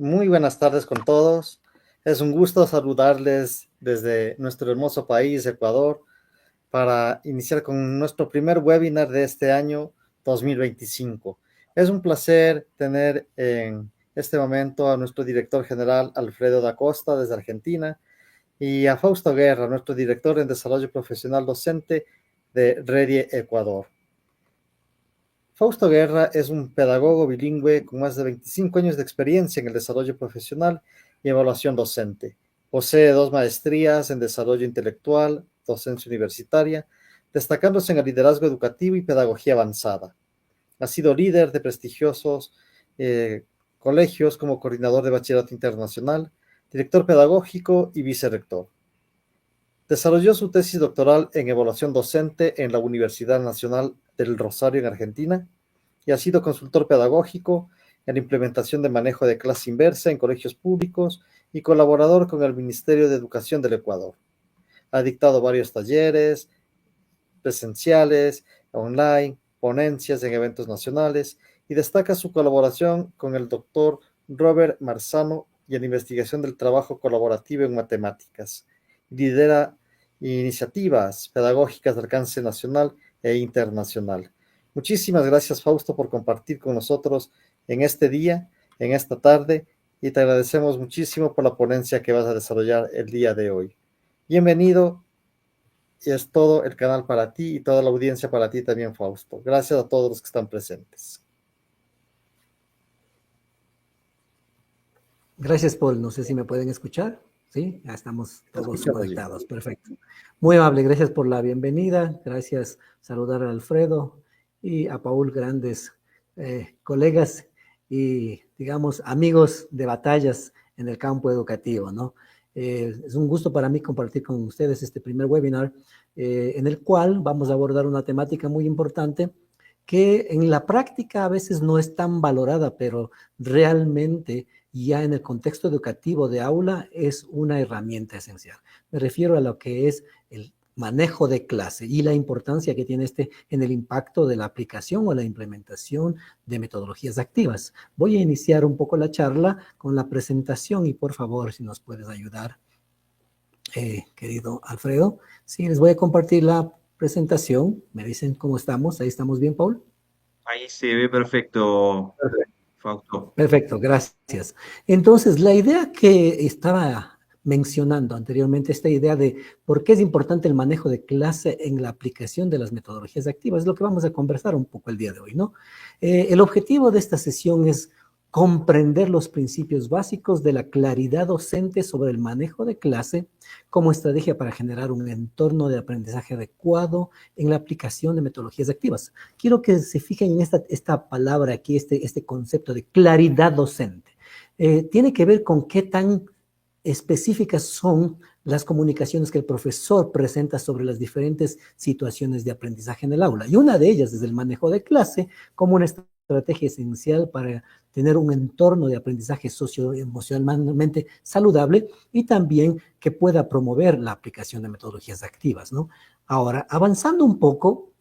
Muy buenas tardes con todos. Es un gusto saludarles desde nuestro hermoso país, Ecuador, para iniciar con nuestro primer webinar de este año 2025. Es un placer tener en este momento a nuestro director general, Alfredo da Costa, desde Argentina, y a Fausto Guerra, nuestro director en desarrollo profesional docente de Redie Ecuador. Fausto Guerra es un pedagogo bilingüe con más de 25 años de experiencia en el desarrollo profesional y evaluación docente. Posee 2 maestrías en desarrollo intelectual, docencia universitaria, destacándose en el liderazgo educativo y pedagogía avanzada. Ha sido líder de prestigiosos colegios como coordinador de bachillerato internacional, director pedagógico y vicerrector. Desarrolló su tesis doctoral en evaluación docente en la Universidad Nacional del Rosario en Argentina y ha sido consultor pedagógico en la implementación de manejo de clase inversa en colegios públicos y colaborador con el Ministerio de Educación del Ecuador. Ha dictado varios talleres presenciales, online, ponencias en eventos nacionales y destaca su colaboración con el doctor Robert Marzano y en la investigación del trabajo colaborativo en matemáticas. Lidera iniciativas pedagógicas de alcance nacional e internacional. Muchísimas gracias, Fausto, por compartir con nosotros en este día, en esta tarde, y te agradecemos muchísimo por la ponencia que vas a desarrollar el día de hoy. Bienvenido, y es todo el canal para ti y toda la audiencia para ti también, Fausto. Gracias a todos los que están presentes. Gracias, Paul. No sé si me pueden escuchar. Sí, ya estamos todos conectados. Perfecto. Muy amable. Gracias por la bienvenida. Gracias. Saludar a Alfredo y a Paul, grandes colegas y, digamos, amigos de batallas en el campo educativo, ¿no? Es un gusto para mí compartir con ustedes este primer webinar en el cual vamos a abordar una temática muy importante que en la práctica a veces no es tan valorada, pero realmente ya en el contexto educativo de aula es una herramienta esencial. Me refiero a lo que es el manejo de clase y la importancia que tiene este en el impacto de la aplicación o la implementación de metodologías activas. Voy a iniciar un poco la charla con la presentación y por favor, si nos puedes ayudar, querido Alfredo. Sí, les voy a compartir la presentación. Me dicen cómo estamos. Ahí estamos bien, Paul. Ahí se ve perfecto, Fausto. Perfecto, gracias. Entonces, la idea que estaba mencionando anteriormente, esta idea de por qué es importante el manejo de clase en la aplicación de las metodologías activas, es lo que vamos a conversar un poco el día de hoy, ¿no? El objetivo de esta sesión es comprender los principios básicos de la claridad docente sobre el manejo de clase como estrategia para generar un entorno de aprendizaje adecuado en la aplicación de metodologías activas. Quiero que se fijen en esta palabra aquí, este concepto de claridad docente. Tiene que ver con qué tan específicas son las comunicaciones que el profesor presenta sobre las diferentes situaciones de aprendizaje en el aula. Y una de ellas es el manejo de clase como una estrategia esencial para tener un entorno de aprendizaje socioemocionalmente saludable y también que pueda promover la aplicación de metodologías activas, ¿no? Ahora, avanzando un poco,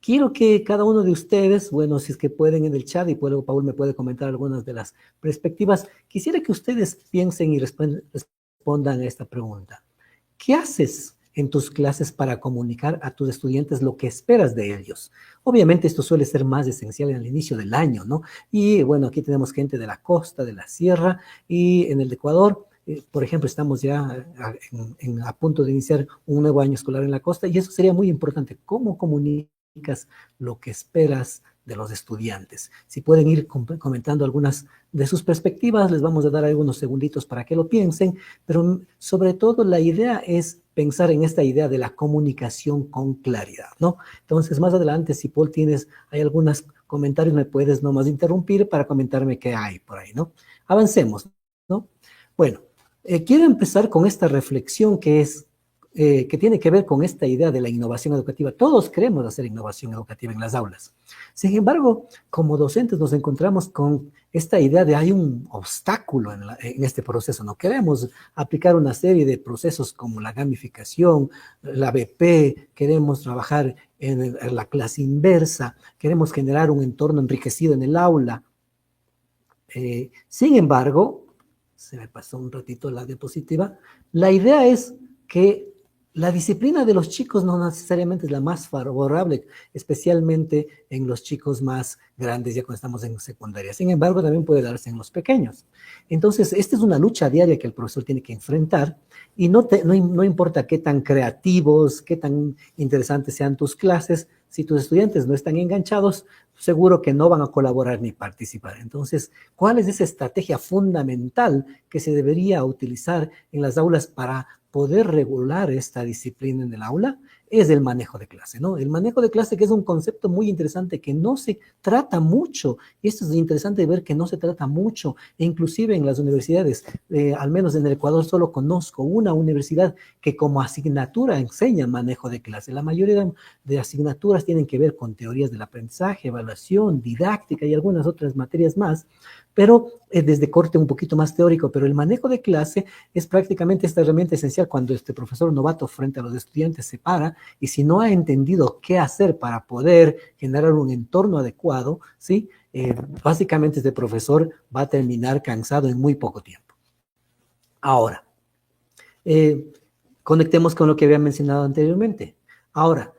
quiero que cada uno de ustedes, bueno, si es que pueden en el chat y luego Paul me puede comentar algunas de las perspectivas, quisiera que ustedes piensen y respondan a esta pregunta. ¿Qué haces en tus clases para comunicar a tus estudiantes lo que esperas de ellos? Obviamente esto suele ser más esencial en el inicio del año, ¿no? Y bueno, aquí tenemos gente de la costa, de la sierra y en el Ecuador. Por ejemplo, estamos ya a punto de iniciar un nuevo año escolar en la costa y eso sería muy importante. ¿Cómo comunicas lo que esperas de los estudiantes? Si pueden ir comentando algunas de sus perspectivas, les vamos a dar algunos segunditos para que lo piensen, pero sobre todo la idea es pensar en esta idea de la comunicación con claridad, ¿no? Entonces, más adelante, si Paul hay algunos comentarios, me puedes nomás interrumpir para comentarme qué hay por ahí, ¿no? Avancemos, ¿no? Bueno, quiero empezar con esta reflexión que tiene que ver con esta idea de la innovación educativa. Todos queremos hacer innovación educativa en las aulas. Sin embargo, como docentes nos encontramos con esta idea de hay un obstáculo en este proceso. No queremos aplicar una serie de procesos como la gamificación, la BP, queremos trabajar en la clase inversa, queremos generar un entorno enriquecido en el aula. Sin embargo, se me pasó un ratito la diapositiva, la idea es que la disciplina de los chicos no necesariamente es la más favorable, especialmente en los chicos más grandes, ya cuando estamos en secundaria. Sin embargo, también puede darse en los pequeños. Entonces, esta es una lucha diaria que el profesor tiene que enfrentar y no importa qué tan creativos, qué tan interesantes sean tus clases, si tus estudiantes no están enganchados, seguro que no van a colaborar ni participar. Entonces, ¿cuál es esa estrategia fundamental que se debería utilizar en las aulas para poder regular esta disciplina en el aula? Es el manejo de clase, ¿no? El manejo de clase, que es un concepto muy interesante que no se trata mucho, y esto es interesante ver que no se trata mucho, e inclusive en las universidades, al menos en el Ecuador solo conozco una universidad que como asignatura enseña manejo de clase. La mayoría de asignaturas tienen que ver con teorías del aprendizaje, evaluación, didáctica y algunas otras materias más, pero desde corte un poquito más teórico, pero el manejo de clase es prácticamente esta herramienta esencial cuando este profesor novato frente a los estudiantes se para y si no ha entendido qué hacer para poder generar un entorno adecuado, ¿sí? Básicamente este profesor va a terminar cansado en muy poco tiempo. Ahora, conectemos con lo que había mencionado anteriormente. Ahora,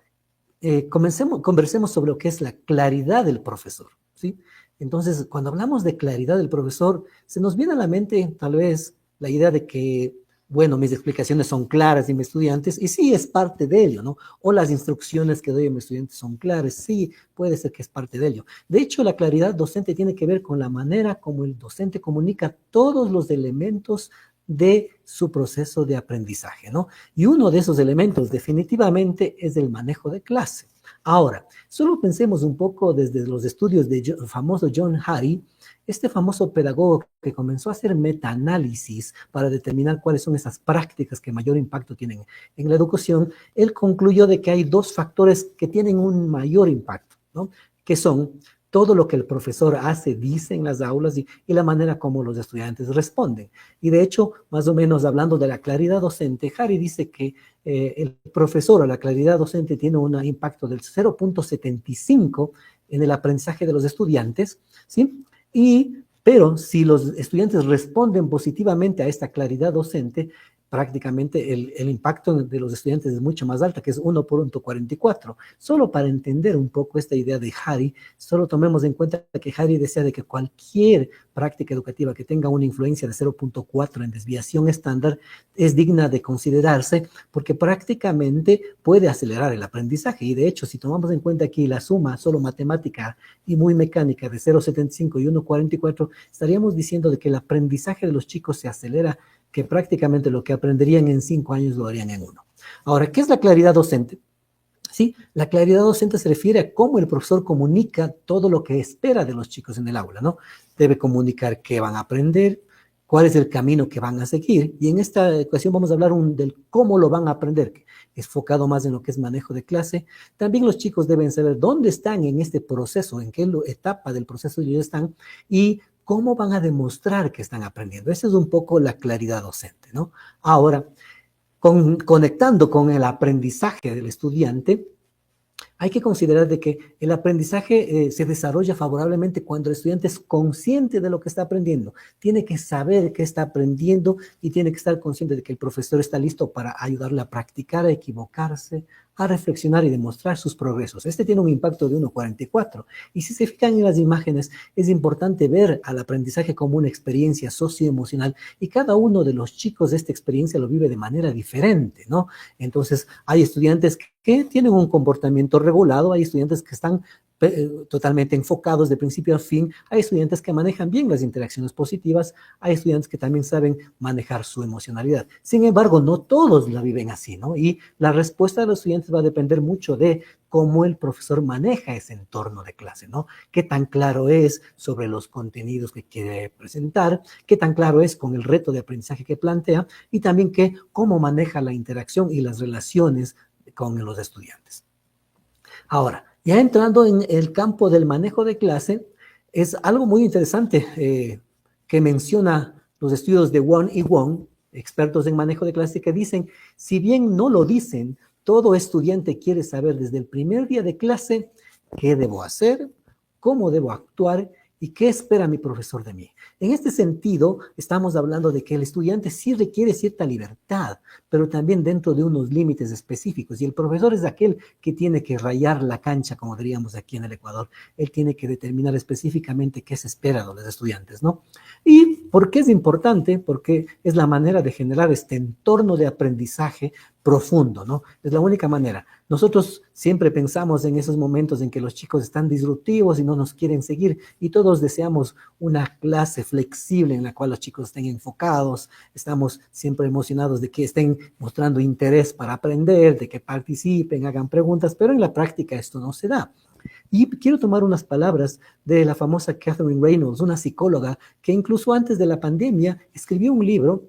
conversemos sobre lo que es la claridad del profesor, ¿sí? Entonces, cuando hablamos de claridad del profesor, se nos viene a la mente tal vez la idea de que, bueno, mis explicaciones son claras y mis estudiantes, y sí es parte de ello, ¿no? O las instrucciones que doy a mis estudiantes son claras, sí, puede ser que es parte de ello. De hecho, la claridad docente tiene que ver con la manera como el docente comunica todos los elementos de su proceso de aprendizaje, ¿no? Y uno de esos elementos definitivamente es el manejo de clase. Ahora, solo pensemos un poco desde los estudios del famoso John Hattie, este famoso pedagogo que comenzó a hacer metaanálisis para determinar cuáles son esas prácticas que mayor impacto tienen en la educación. Él concluyó de que hay dos factores que tienen un mayor impacto, ¿no? Que son todo lo que el profesor hace, dice en las aulas y la manera como los estudiantes responden. Y de hecho, más o menos hablando de la claridad docente, Harry dice que el profesor o la claridad docente tiene un impacto del 0.75 en el aprendizaje de los estudiantes, ¿sí? Pero si los estudiantes responden positivamente a esta claridad docente, prácticamente el impacto de los estudiantes es mucho más alta, que es 1 por 1,44. Solo para entender un poco esta idea de Harry, solo tomemos en cuenta que Harry decía de que cualquier práctica educativa que tenga una influencia de 0.4 en desviación estándar es digna de considerarse porque prácticamente puede acelerar el aprendizaje. Y de hecho, si tomamos en cuenta aquí la suma solo matemática y muy mecánica de 0.75 y 1,44, estaríamos diciendo de que el aprendizaje de los chicos se acelera, que prácticamente lo que aprenderían en 5 años lo harían en 1. Ahora, ¿qué es la claridad docente? Sí, la claridad docente se refiere a cómo el profesor comunica todo lo que espera de los chicos en el aula, ¿no? Debe comunicar qué van a aprender, cuál es el camino que van a seguir, y en esta ocasión vamos a hablar del cómo lo van a aprender, que es enfocado más en lo que es manejo de clase. También los chicos deben saber dónde están en este proceso, en qué etapa del proceso ellos están, y cómo van a demostrar que están aprendiendo. Esa es un poco la claridad docente, ¿no? Ahora, conectando con el aprendizaje del estudiante, hay que considerar de que el aprendizaje se desarrolla favorablemente cuando el estudiante es consciente de lo que está aprendiendo. Tiene que saber qué está aprendiendo y tiene que estar consciente de que el profesor está listo para ayudarle a practicar, a equivocarse, a reflexionar y demostrar sus progresos. Este tiene un impacto de 1,44. Y si se fijan en las imágenes, es importante ver al aprendizaje como una experiencia socioemocional y cada uno de los chicos de esta experiencia lo vive de manera diferente, ¿no? Entonces, hay estudiantes que tienen un comportamiento regulado, hay estudiantes que están totalmente enfocados de principio a fin, hay estudiantes que manejan bien las interacciones positivas, hay estudiantes que también saben manejar su emocionalidad. Sin embargo, no todos la viven así, ¿no? Y la respuesta de los estudiantes va a depender mucho de cómo el profesor maneja ese entorno de clase, ¿no? Qué tan claro es sobre los contenidos que quiere presentar, qué tan claro es con el reto de aprendizaje que plantea y también cómo maneja la interacción y las relaciones con los estudiantes. Ahora, ya entrando en el campo del manejo de clase, es algo muy interesante que menciona los estudios de Wong y Wong, expertos en manejo de clase, que dicen, si bien no lo dicen, todo estudiante quiere saber desde el primer día de clase qué debo hacer, cómo debo actuar ¿Y qué espera mi profesor de mí? En este sentido, estamos hablando de que el estudiante sí requiere cierta libertad, pero también dentro de unos límites específicos. Y el profesor es aquel que tiene que rayar la cancha, como diríamos aquí en el Ecuador. Él tiene que determinar específicamente qué se espera de los estudiantes, ¿no? ¿Y por qué es importante? Porque es la manera de generar este entorno de aprendizaje profundo, ¿no? Es la única manera. Nosotros siempre pensamos en esos momentos en que los chicos están disruptivos y no nos quieren seguir, y todos deseamos una clase flexible en la cual los chicos estén enfocados, estamos siempre emocionados de que estén mostrando interés para aprender, de que participen, hagan preguntas, pero en la práctica esto no se da. Y quiero tomar unas palabras de la famosa Catherine Reynolds, una psicóloga que incluso antes de la pandemia escribió un libro,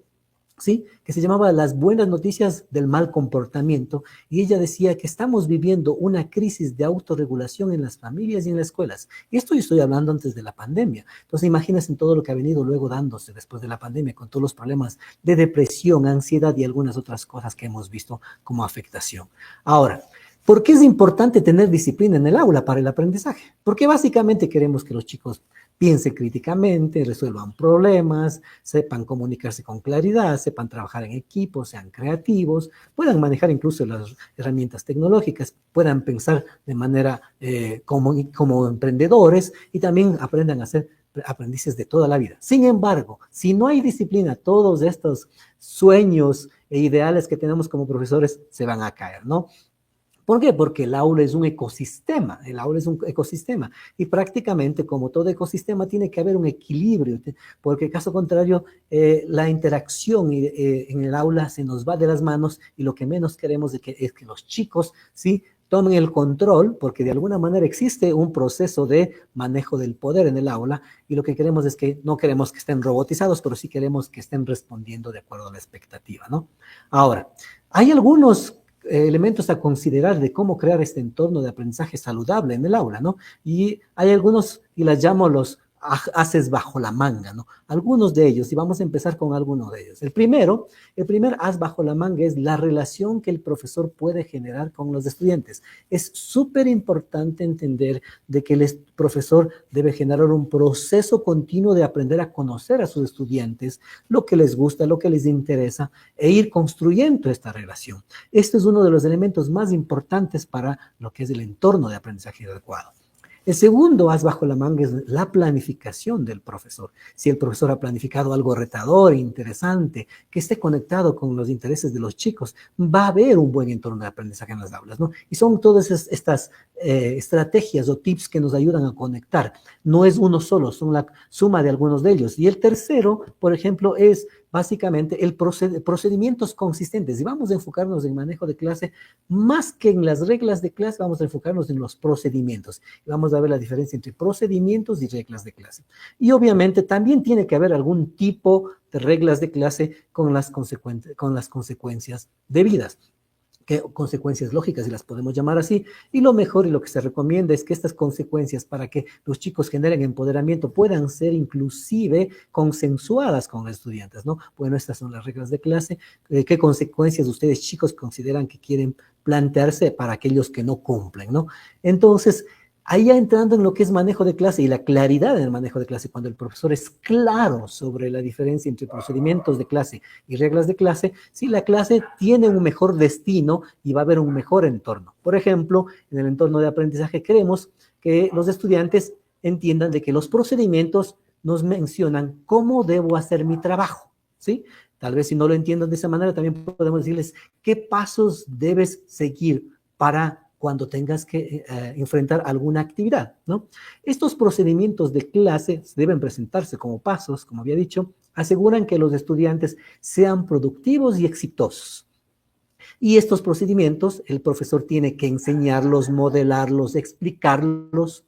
¿sí?, que se llamaba Las buenas noticias del mal comportamiento, y ella decía que estamos viviendo una crisis de autorregulación en las familias y en las escuelas. Y esto yo estoy hablando antes de la pandemia. Entonces imagínense en todo lo que ha venido luego dándose después de la pandemia, con todos los problemas de depresión, ansiedad y algunas otras cosas que hemos visto como afectación. Ahora, ¿por qué es importante tener disciplina en el aula para el aprendizaje? Porque básicamente queremos que los chicos piensen críticamente, resuelvan problemas, sepan comunicarse con claridad, sepan trabajar en equipo, sean creativos, puedan manejar incluso las herramientas tecnológicas, puedan pensar de manera como emprendedores y también aprendan a ser aprendices de toda la vida. Sin embargo, si no hay disciplina, todos estos sueños e ideales que tenemos como profesores se van a caer, ¿no? ¿Por qué? Porque el aula es un ecosistema, y prácticamente como todo ecosistema tiene que haber un equilibrio, porque caso contrario la interacción en el aula se nos va de las manos y lo que menos queremos es que los chicos, ¿sí?, tomen el control, porque de alguna manera existe un proceso de manejo del poder en el aula y lo que queremos es que no queremos que estén robotizados, pero sí queremos que estén respondiendo de acuerdo a la expectativa, ¿no? Ahora, hay algunos elementos a considerar de cómo crear este entorno de aprendizaje saludable en el aula, ¿no? Y hay algunos, y las llamo los haces bajo la manga, ¿no? Algunos de ellos, y vamos a empezar con algunos de ellos. El primer as bajo la manga es la relación que el profesor puede generar con los estudiantes. Es súper importante entender de que el profesor debe generar un proceso continuo de aprender a conocer a sus estudiantes, lo que les gusta, lo que les interesa, e ir construyendo esta relación. Este es uno de los elementos más importantes para lo que es el entorno de aprendizaje adecuado. El segundo as bajo la manga es la planificación del profesor. Si el profesor ha planificado algo retador, interesante, que esté conectado con los intereses de los chicos, va a haber un buen entorno de aprendizaje en las aulas, ¿no? Y son todas estas estrategias o tips que nos ayudan a conectar. No es uno solo, son la suma de algunos de ellos. Y el tercero, por ejemplo, es básicamente procedimientos consistentes. Y vamos a enfocarnos en manejo de clase más que en las reglas de clase, vamos a enfocarnos en los procedimientos. Y vamos a ver la diferencia entre procedimientos y reglas de clase. Y obviamente también tiene que haber algún tipo de reglas de clase con las consecuencias debidas. Consecuencias lógicas, si las podemos llamar así, y lo mejor y lo que se recomienda es que estas consecuencias para que los chicos generen empoderamiento puedan ser inclusive consensuadas con los estudiantes, ¿no? Bueno, estas son las reglas de clase. ¿Qué consecuencias ustedes, chicos, consideran que quieren plantearse para aquellos que no cumplen, ¿no? Entonces, ahí ya entrando en lo que es manejo de clase y la claridad en el manejo de clase, cuando el profesor es claro sobre la diferencia entre procedimientos de clase y reglas de clase, sí, la clase tiene un mejor destino y va a haber un mejor entorno. Por ejemplo, en el entorno de aprendizaje queremos que los estudiantes entiendan de que los procedimientos nos mencionan cómo debo hacer mi trabajo, ¿sí? Tal vez si no lo entiendan de esa manera, también podemos decirles qué pasos debes seguir para cuando tengas que enfrentar alguna actividad, ¿no? Estos procedimientos de clase deben presentarse como pasos, como había dicho, aseguran que los estudiantes sean productivos y exitosos. Y estos procedimientos, el profesor tiene que enseñarlos, modelarlos, explicarlos,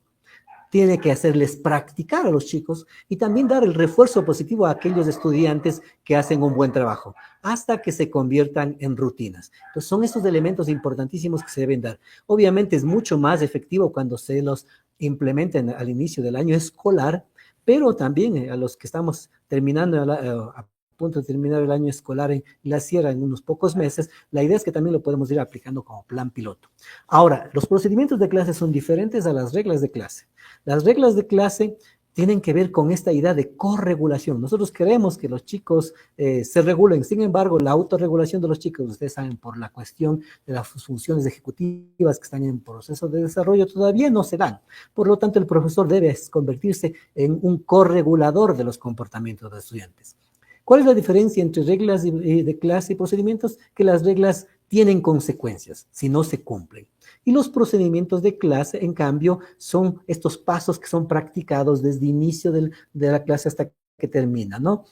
tiene que hacerles practicar a los chicos y también dar el refuerzo positivo a aquellos estudiantes que hacen un buen trabajo, hasta que se conviertan en rutinas. Entonces, son estos elementos importantísimos que se deben dar. Obviamente es mucho más efectivo cuando se los implementen al inicio del año escolar, pero también a los que estamos terminando a punto de terminar el año escolar en la sierra en unos pocos meses, la idea es que también lo podemos ir aplicando como plan piloto. Ahora, los procedimientos de clase son diferentes a las reglas de clase. Las reglas de clase tienen que ver con esta idea de corregulación. Nosotros queremos que los chicos se regulen. Sin embargo, la autorregulación de los chicos, ustedes saben, por la cuestión de las funciones ejecutivas que están en proceso de desarrollo, todavía no se dan. Por lo tanto, el profesor debe convertirse en un corregulador de los comportamientos de los estudiantes. ¿Cuál es la diferencia entre reglas de clase y procedimientos? Que las reglas tienen consecuencias si no se cumplen. Y los procedimientos de clase, en cambio, son estos pasos que son practicados desde el inicio de la clase hasta que termina, ¿no?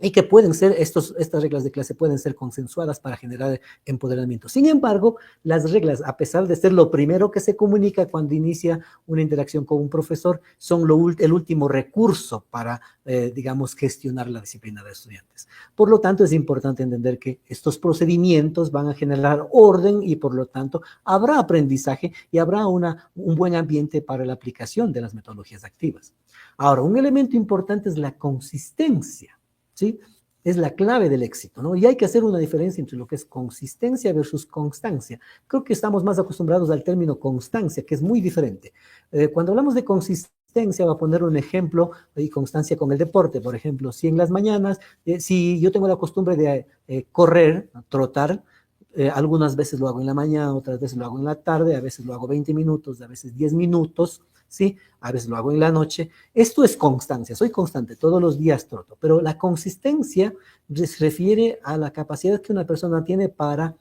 Y que pueden ser, estas reglas de clase pueden ser consensuadas para generar empoderamiento. Sin embargo, las reglas, a pesar de ser lo primero que se comunica cuando inicia una interacción con un profesor, son el último recurso para, digamos, gestionar la disciplina de estudiantes. Por lo tanto, es importante entender que estos procedimientos van a generar orden y, por lo tanto, habrá aprendizaje y habrá un buen ambiente para la aplicación de las metodologías activas. Ahora, un elemento importante es la consistencia. ¿Sí? Es la clave del éxito, ¿no? Y hay que hacer una diferencia entre lo que es consistencia versus constancia. Creo que estamos más acostumbrados al término constancia, que es muy diferente. Cuando hablamos de consistencia, voy a poner un ejemplo y constancia con el deporte. Por ejemplo, si en las mañanas, si yo tengo la costumbre de correr, trotar, algunas veces lo hago en la mañana, otras veces lo hago en la tarde, a veces lo hago 20 minutos, a veces 10 minutos, ¿sí? A veces lo hago en la noche. Esto es constancia, soy constante, todos los días troto, pero la consistencia se refiere a la capacidad que una persona tiene para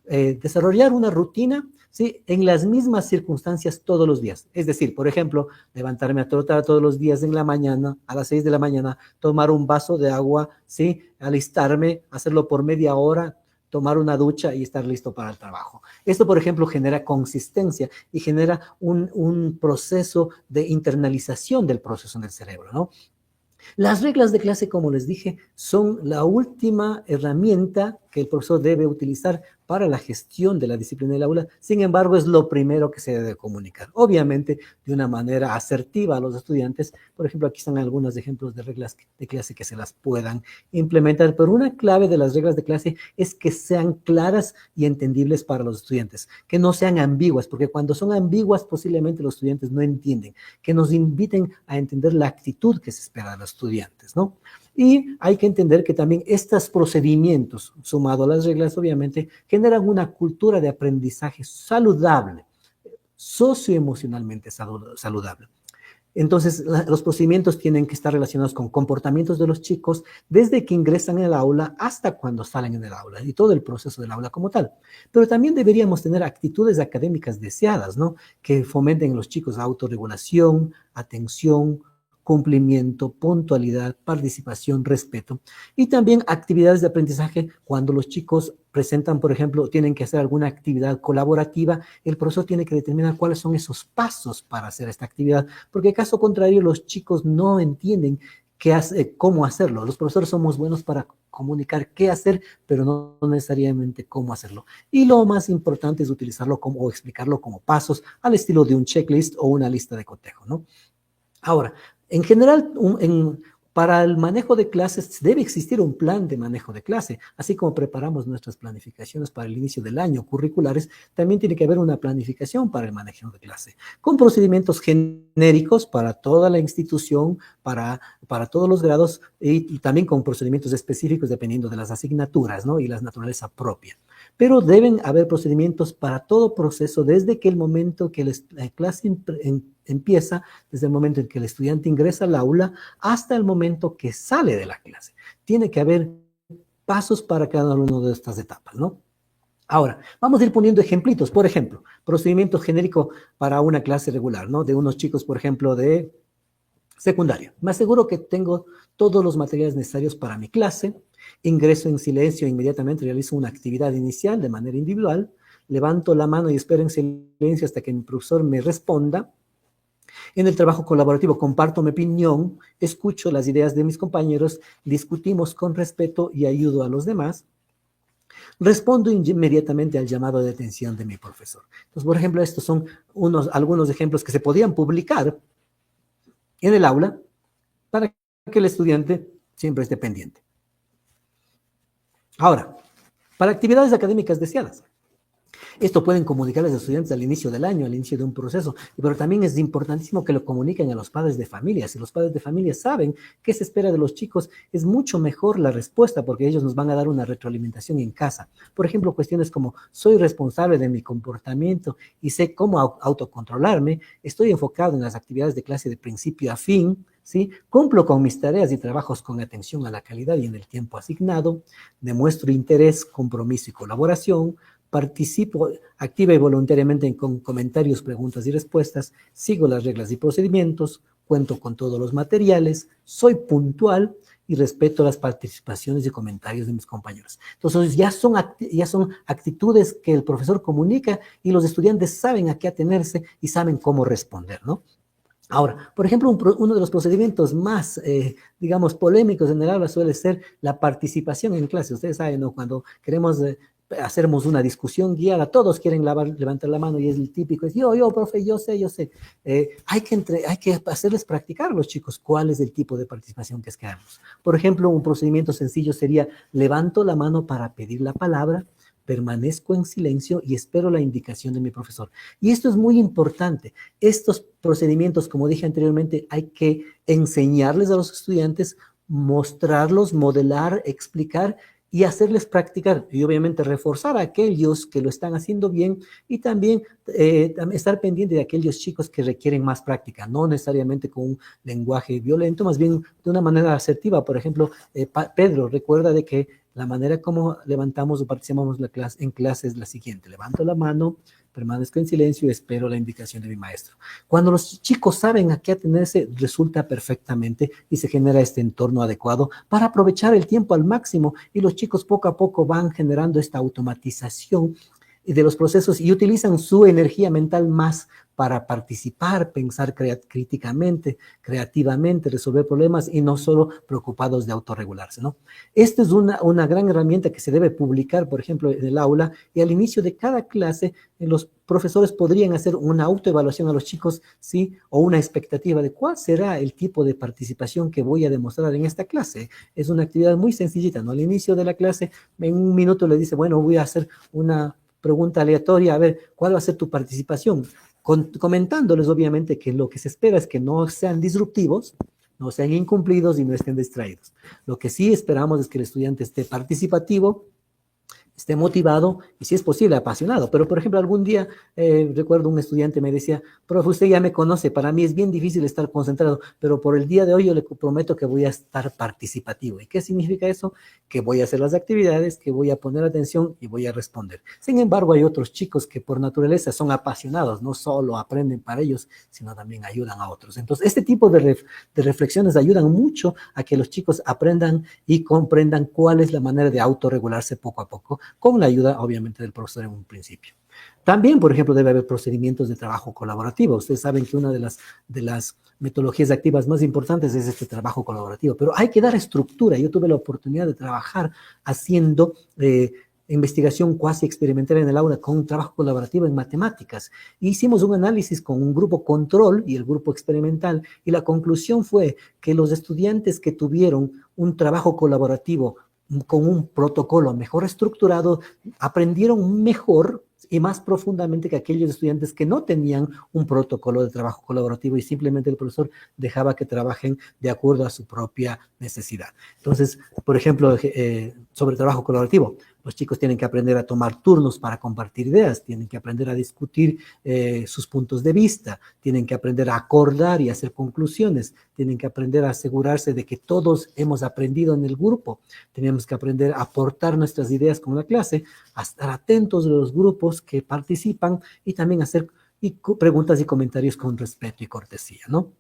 desarrollar una rutina, ¿sí? En las mismas circunstancias todos los días. Es decir, por ejemplo, levantarme a trotar todos los días en la mañana, a las 6 de la mañana, tomar un vaso de agua, ¿sí? Alistarme, hacerlo por media hora, tomar una ducha y estar listo para el trabajo. Esto, por ejemplo, genera consistencia y genera un proceso de internalización del proceso en el cerebro, ¿no? Las reglas de clase, como les dije, son la última herramienta que el profesor debe utilizar para la gestión de la disciplina del aula. Sin embargo, es lo primero que se debe comunicar. Obviamente, de una manera asertiva a los estudiantes. Por ejemplo, aquí están algunos ejemplos de reglas de clase que se las puedan implementar. Pero una clave de las reglas de clase es que sean claras y entendibles para los estudiantes, que no sean ambiguas, porque cuando son ambiguas, posiblemente los estudiantes no entienden, que nos inviten a entender la actitud que se espera de los estudiantes, ¿no? Y hay que entender que también estos procedimientos, sumado a las reglas, obviamente, generan una cultura de aprendizaje saludable, socioemocionalmente saludable. Entonces, los procedimientos tienen que estar relacionados con comportamientos de los chicos desde que ingresan en el aula hasta cuando salen en el aula y todo el proceso del aula como tal. Pero también deberíamos tener actitudes académicas deseadas, ¿no? Que fomenten en los chicos autorregulación, atención, cumplimiento, puntualidad, participación, respeto. Y también actividades de aprendizaje cuando los chicos presentan, por ejemplo, tienen que hacer alguna actividad colaborativa, el profesor tiene que determinar cuáles son esos pasos para hacer esta actividad, porque caso contrario los chicos no entienden cómo hacerlo. Los profesores somos buenos para comunicar qué hacer, pero no necesariamente cómo hacerlo. Y lo más importante es utilizarlo o explicarlo como pasos al estilo de un checklist o una lista de cotejo, ¿no? Ahora, en general, para el manejo de clases debe existir un plan de manejo de clase, así como preparamos nuestras planificaciones para el inicio del año curriculares, también tiene que haber una planificación para el manejo de clase, con procedimientos genéricos para toda la institución, para todos los grados y también con procedimientos específicos dependiendo de las asignaturas, ¿no? Y la naturaleza propia. Pero deben haber procedimientos para todo proceso desde que el momento que la clase empieza, desde el momento en que el estudiante ingresa al aula hasta el momento que sale de la clase. Tiene que haber pasos para cada una de estas etapas, ¿no? Ahora, vamos a ir poniendo ejemplitos. Por ejemplo, procedimiento genérico para una clase regular, ¿no? De unos chicos, por ejemplo, de secundaria. Me aseguro que tengo todos los materiales necesarios para mi clase, ingreso en silencio, inmediatamente realizo una actividad inicial de manera individual, levanto la mano y espero en silencio hasta que mi profesor me responda. En el trabajo colaborativo comparto mi opinión, escucho las ideas de mis compañeros, discutimos con respeto y ayudo a los demás. Respondo inmediatamente al llamado de atención de mi profesor. Entonces, por ejemplo, estos son algunos ejemplos que se podían publicar en el aula para que el estudiante siempre esté pendiente. Ahora, para actividades académicas deseadas. Esto pueden comunicarles a los estudiantes al inicio del año, al inicio de un proceso, pero también es importantísimo que lo comuniquen a los padres de familia. Si los padres de familia saben qué se espera de los chicos, es mucho mejor la respuesta porque ellos nos van a dar una retroalimentación en casa. Por ejemplo, cuestiones como soy responsable de mi comportamiento y sé cómo autocontrolarme, estoy enfocado en las actividades de clase de principio a fin, ¿sí? Cumplo con mis tareas y trabajos con atención a la calidad y en el tiempo asignado, demuestro interés, compromiso y colaboración, participo activa y voluntariamente en con comentarios, preguntas y respuestas, sigo las reglas y procedimientos, cuento con todos los materiales, soy puntual y respeto las participaciones y comentarios de mis compañeros. Entonces ya son actitudes que el profesor comunica y los estudiantes saben a qué atenerse y saben cómo responder, ¿no? Ahora, por ejemplo, uno de los procedimientos más, digamos, polémicos en el aula suele ser la participación en clase. Ustedes saben, ¿no? Cuando queremos hacemos una discusión guiada, todos quieren levantar la mano y es el típico, es yo, profe, yo sé, yo sé. Hay que hacerles practicar a los chicos cuál es el tipo de participación que es que hagamos. Por ejemplo, un procedimiento sencillo sería, levanto la mano para pedir la palabra, permanezco en silencio y espero la indicación de mi profesor. Y esto es muy importante. Estos procedimientos, como dije anteriormente, hay que enseñarles a los estudiantes, mostrarlos, modelar, explicar y hacerles practicar y obviamente reforzar a aquellos que lo están haciendo bien y también estar pendiente de aquellos chicos que requieren más práctica, no necesariamente con un lenguaje violento, más bien de una manera asertiva. Por ejemplo, Pedro, recuerda de que la manera como levantamos o participamos en clase es la siguiente: levanto la mano, permanezco en silencio y espero la indicación de mi maestro. Cuando los chicos saben a qué atenerse, resulta perfectamente y se genera este entorno adecuado para aprovechar el tiempo al máximo y los chicos poco a poco van generando esta automatización de los procesos y utilizan su energía mental más para participar, pensar críticamente, creativamente, resolver problemas y no solo preocupados de autorregularse, ¿no? Esta es una gran herramienta que se debe publicar, por ejemplo, en el aula y al inicio de cada clase los profesores podrían hacer una autoevaluación a los chicos, ¿sí? O una expectativa de cuál será el tipo de participación que voy a demostrar en esta clase. Es una actividad muy sencillita, ¿no? Al inicio de la clase, en un minuto le dice, bueno, voy a hacer una pregunta aleatoria, a ver, ¿cuál va a ser tu participación? Comentándoles obviamente que lo que se espera es que no sean disruptivos, no sean incumplidos y no estén distraídos. Lo que sí esperamos es que el estudiante esté participativo, esté motivado y si es posible apasionado. Pero por ejemplo algún día recuerdo un estudiante me decía, profe, usted ya me conoce, para mí es bien difícil estar concentrado, pero por el día de hoy yo le prometo que voy a estar participativo. ¿Y qué significa eso? Que voy a hacer las actividades, que voy a poner atención y voy a responder. Sin embargo, hay otros chicos que por naturaleza son apasionados, no solo aprenden para ellos, sino también ayudan a otros. Entonces, este tipo de reflexiones ayudan mucho a que los chicos aprendan y comprendan cuál es la manera de autorregularse poco a poco, con la ayuda, obviamente, del profesor en un principio. También, por ejemplo, debe haber procedimientos de trabajo colaborativo. Ustedes saben que una de las metodologías activas más importantes es este trabajo colaborativo, pero hay que dar estructura. Yo tuve la oportunidad de trabajar haciendo investigación cuasi experimental en el aula con un trabajo colaborativo en matemáticas. Hicimos un análisis con un grupo control y el grupo experimental y la conclusión fue que los estudiantes que tuvieron un trabajo colaborativo con un protocolo mejor estructurado, aprendieron mejor y más profundamente que aquellos estudiantes que no tenían un protocolo de trabajo colaborativo y simplemente el profesor dejaba que trabajen de acuerdo a su propia necesidad. Entonces, por ejemplo, sobre trabajo colaborativo, los chicos tienen que aprender a tomar turnos para compartir ideas, tienen que aprender a discutir sus puntos de vista, tienen que aprender a acordar y hacer conclusiones, tienen que aprender a asegurarse de que todos hemos aprendido en el grupo, tenemos que aprender a aportar nuestras ideas con la clase, a estar atentos de los grupos que participan y también hacer preguntas y comentarios con respeto y cortesía, ¿no?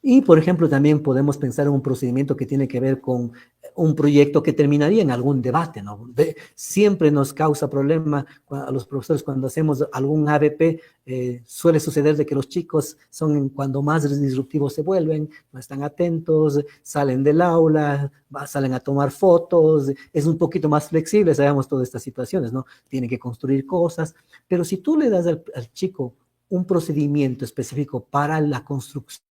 Y, por ejemplo, también podemos pensar en un procedimiento que tiene que ver con un proyecto que terminaría en algún debate, ¿no? Siempre nos causa problema a los profesores cuando hacemos algún ABP, suele suceder de que los chicos son cuando más disruptivos se vuelven, no están atentos, salen del aula, salen a tomar fotos, es un poquito más flexible, sabemos todas estas situaciones, ¿no? Tienen que construir cosas, pero si tú le das al chico un procedimiento específico para la construcción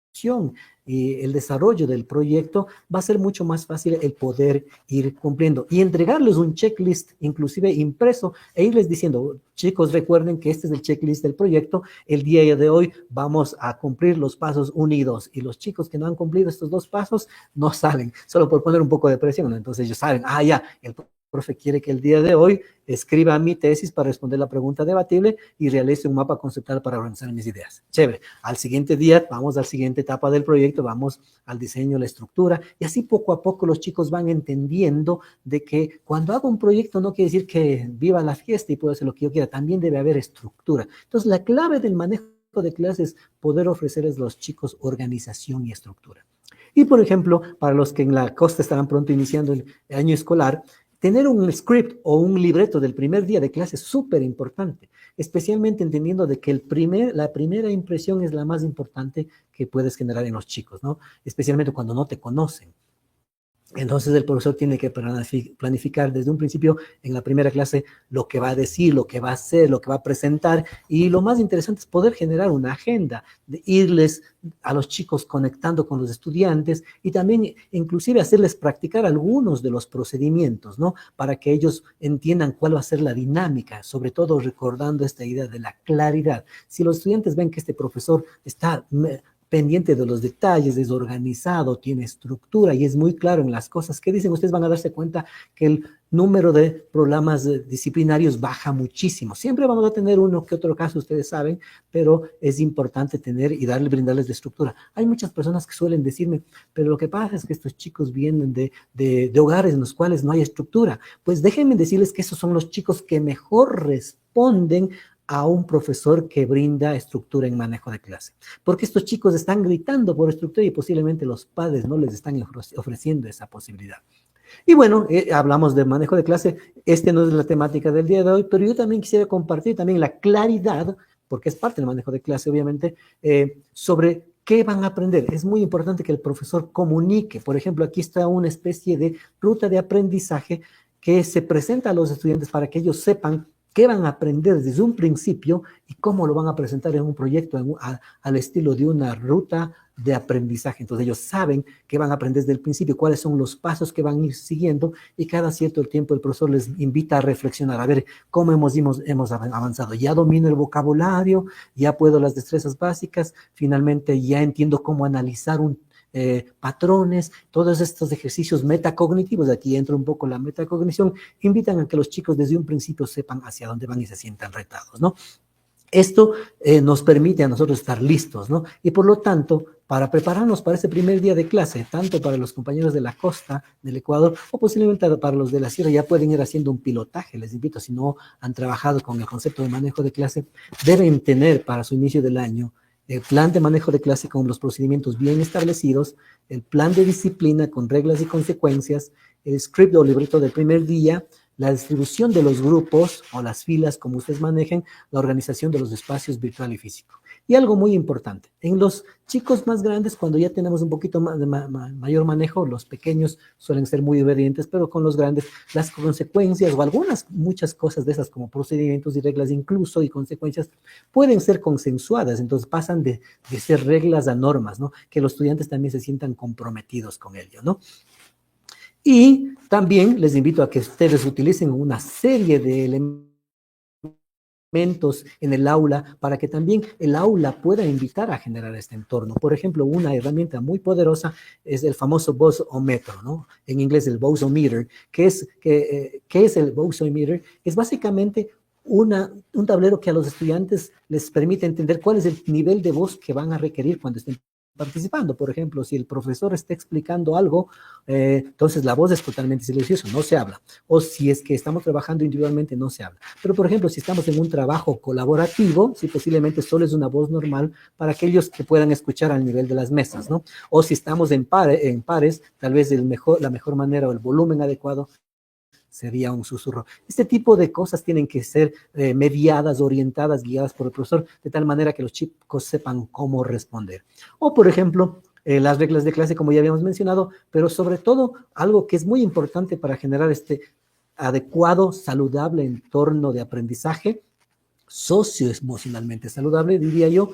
y el desarrollo del proyecto, va a ser mucho más fácil el poder ir cumpliendo y entregarles un checklist inclusive impreso e irles diciendo, chicos, recuerden que este es el checklist del proyecto, el día de hoy vamos a cumplir los pasos 1 y 2 y los chicos que no han cumplido estos 2 pasos no salen, solo por poner un poco de presión, ¿no? Entonces ellos saben, ya, el profe quiere que el día de hoy escriba mi tesis para responder la pregunta debatible y realice un mapa conceptual para organizar mis ideas. Chévere. Al siguiente día vamos a la siguiente etapa del proyecto, vamos al diseño, la estructura, y así poco a poco los chicos van entendiendo de que cuando hago un proyecto no quiere decir que viva la fiesta y puedo hacer lo que yo quiera, también debe haber estructura. Entonces, la clave del manejo de clases es poder ofrecerles a los chicos organización y estructura. Y, por ejemplo, para los que en la costa estarán pronto iniciando el año escolar, tener un script o un libreto del primer día de clase es súper importante, especialmente entendiendo de que la primera impresión es la más importante que puedes generar en los chicos, ¿no? Especialmente cuando no te conocen. Entonces el profesor tiene que planificar desde un principio en la primera clase lo que va a decir, lo que va a hacer, lo que va a presentar, y lo más interesante es poder generar una agenda, de irles a los chicos conectando con los estudiantes y también inclusive hacerles practicar algunos de los procedimientos, ¿no? Para que ellos entiendan cuál va a ser la dinámica, sobre todo recordando esta idea de la claridad. Si los estudiantes ven que este profesor está pendiente de los detalles, es organizado, tiene estructura y es muy claro en las cosas que dicen, ustedes van a darse cuenta que el número de problemas disciplinarios baja muchísimo. Siempre vamos a tener uno que otro caso, ustedes saben, pero es importante tener y brindarles de estructura. Hay muchas personas que suelen decirme, pero lo que pasa es que estos chicos vienen de hogares en los cuales no hay estructura. Pues déjenme decirles que esos son los chicos que mejor responden a un profesor que brinda estructura en manejo de clase. Porque estos chicos están gritando por estructura y posiblemente los padres no les están ofreciendo esa posibilidad. Y bueno, hablamos de manejo de clase, no es la temática del día de hoy, pero yo también quisiera compartir también la claridad, porque es parte del manejo de clase obviamente, sobre qué van a aprender. Es muy importante que el profesor comunique. Por ejemplo, aquí está una especie de ruta de aprendizaje que se presenta a los estudiantes para que ellos sepan qué van a aprender desde un principio y cómo lo van a presentar en un proyecto al estilo de una ruta de aprendizaje. Entonces ellos saben que van a aprender desde el principio, cuáles son los pasos que van a ir siguiendo y cada cierto tiempo el profesor les invita a reflexionar, a ver cómo hemos avanzado. Ya domino el vocabulario, ya puedo las destrezas básicas, finalmente ya entiendo cómo analizar patrones, todos estos ejercicios metacognitivos, aquí entra un poco la metacognición, invitan a que los chicos desde un principio sepan hacia dónde van y se sientan retados, ¿no? Esto nos permite a nosotros estar listos, ¿no? Y por lo tanto, para prepararnos para ese primer día de clase, tanto para los compañeros de la costa del Ecuador o posiblemente para los de la sierra, ya pueden ir haciendo un pilotaje. Les invito, si no han trabajado con el concepto de manejo de clase, deben tener para su inicio del año el plan de manejo de clase con los procedimientos bien establecidos, el plan de disciplina con reglas y consecuencias, el script o libreto del primer día, la distribución de los grupos o las filas como ustedes manejen, la organización de los espacios virtual y físico. Y algo muy importante, en los chicos más grandes, cuando ya tenemos un poquito más de mayor manejo, los pequeños suelen ser muy obedientes, pero con los grandes, las consecuencias o muchas cosas de esas como procedimientos y reglas incluso y consecuencias pueden ser consensuadas, entonces pasan de ser reglas a normas, ¿no? Que los estudiantes también se sientan comprometidos con ello, ¿no? Y también les invito a que ustedes utilicen una serie de elementos en el aula para que también el aula pueda invitar a generar este entorno. Por ejemplo, una herramienta muy poderosa es el famoso Bose-O-Metro, ¿no? En inglés el Bose-O-Meter. ¿Qué es el Bose-O-Meter? Es básicamente un tablero que a los estudiantes les permite entender cuál es el nivel de voz que van a requerir cuando estén participando. Por ejemplo, si el profesor está explicando algo, entonces la voz es totalmente silenciosa, no se habla. O si es que estamos trabajando individualmente, no se habla. Pero, por ejemplo, si estamos en un trabajo colaborativo, sí, posiblemente solo es una voz normal para aquellos que puedan escuchar al nivel de las mesas, ¿no? O si estamos en pares, tal vez la mejor manera o el volumen adecuado sería un susurro. Este tipo de cosas tienen que ser mediadas, orientadas, guiadas por el profesor, de tal manera que los chicos sepan cómo responder. O, por ejemplo, las reglas de clase, como ya habíamos mencionado, pero sobre todo, algo que es muy importante para generar este adecuado, saludable entorno de aprendizaje, socioemocionalmente saludable, diría yo,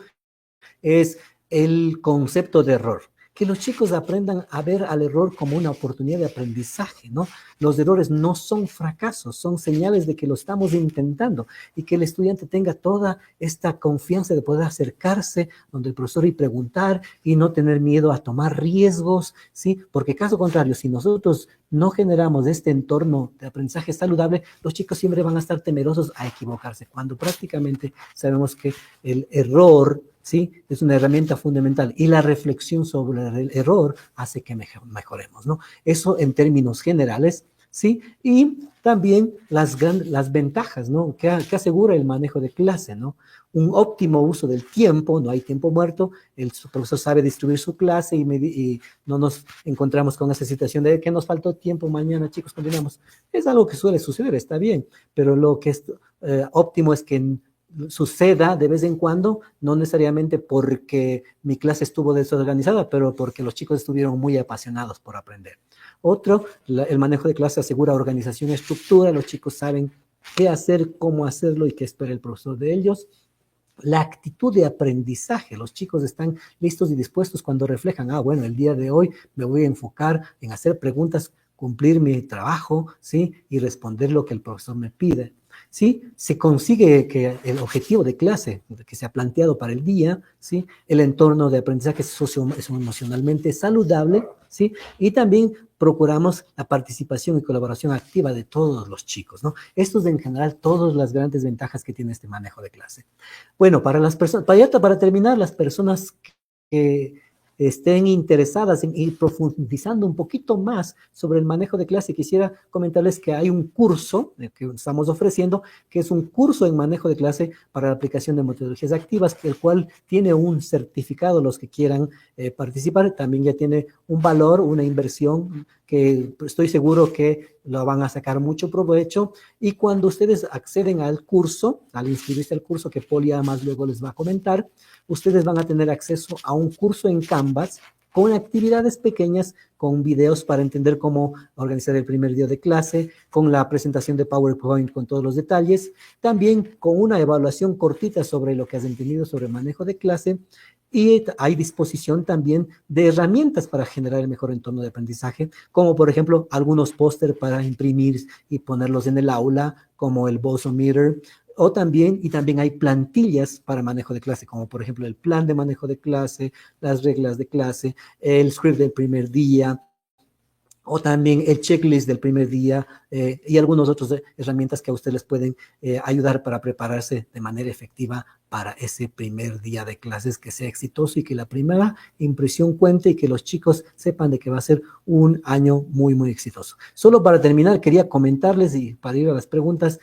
es el concepto de error, que los chicos aprendan a ver al error como una oportunidad de aprendizaje, ¿no? Los errores no son fracasos, son señales de que lo estamos intentando y que el estudiante tenga toda esta confianza de poder acercarse donde el profesor y preguntar y no tener miedo a tomar riesgos, ¿sí? Porque caso contrario, si nosotros no generamos este entorno de aprendizaje saludable, los chicos siempre van a estar temerosos a equivocarse, cuando prácticamente sabemos que el error, ¿sí? Es una herramienta fundamental y la reflexión sobre el error hace que mejoremos, ¿no? Eso en términos generales, ¿sí? Y también las ventajas, ¿no? Que asegura el manejo de clase, ¿no? Un óptimo uso del tiempo, no hay tiempo muerto, el profesor sabe distribuir su clase y no nos encontramos con esa situación de que nos faltó tiempo mañana, chicos, continuamos. Es algo que suele suceder, está bien, pero lo que es óptimo es que suceda de vez en cuando, no necesariamente porque mi clase estuvo desorganizada, pero porque los chicos estuvieron muy apasionados por aprender. Otro, el manejo de clase asegura organización y estructura, los chicos saben qué hacer, cómo hacerlo y qué espera el profesor de ellos. La actitud de aprendizaje, los chicos están listos y dispuestos cuando reflejan, bueno, el día de hoy me voy a enfocar en hacer preguntas, cumplir mi trabajo, ¿sí? Y responder lo que el profesor me pide. ¿Sí? Se consigue que el objetivo de clase que se ha planteado para el día, ¿sí? El entorno de aprendizaje es emocionalmente saludable, ¿sí? Y también procuramos la participación y colaboración activa de todos los chicos, ¿no? Estos en general todas las grandes ventajas que tiene este manejo de clase. Bueno, para las personas, para terminar, las personas que estén interesadas en ir profundizando un poquito más sobre el manejo de clase, quisiera comentarles que hay un curso que estamos ofreciendo, que es un curso en manejo de clase para la aplicación de metodologías activas, el cual tiene un certificado, los que quieran participar, también ya tiene un valor, una inversión que estoy seguro que lo van a sacar mucho provecho, y cuando ustedes acceden al curso, al inscribirse al curso que Poli además luego les va a comentar, ustedes van a tener acceso a un curso en Canvas con actividades pequeñas, con videos para entender cómo organizar el primer día de clase, con la presentación de PowerPoint con todos los detalles, también con una evaluación cortita sobre lo que has entendido sobre el manejo de clase, y hay disposición también de herramientas para generar el mejor entorno de aprendizaje, como por ejemplo algunos póster para imprimir y ponerlos en el aula, como el Bosometer, también hay plantillas para manejo de clase, como por ejemplo el plan de manejo de clase, las reglas de clase, el script del primer día, o también el checklist del primer día y algunas otras herramientas que a ustedes les pueden ayudar para prepararse de manera efectiva para ese primer día de clases, que sea exitoso y que la primera impresión cuente y que los chicos sepan de que va a ser un año muy, muy exitoso. Solo para terminar, quería comentarles y para ir a las preguntas,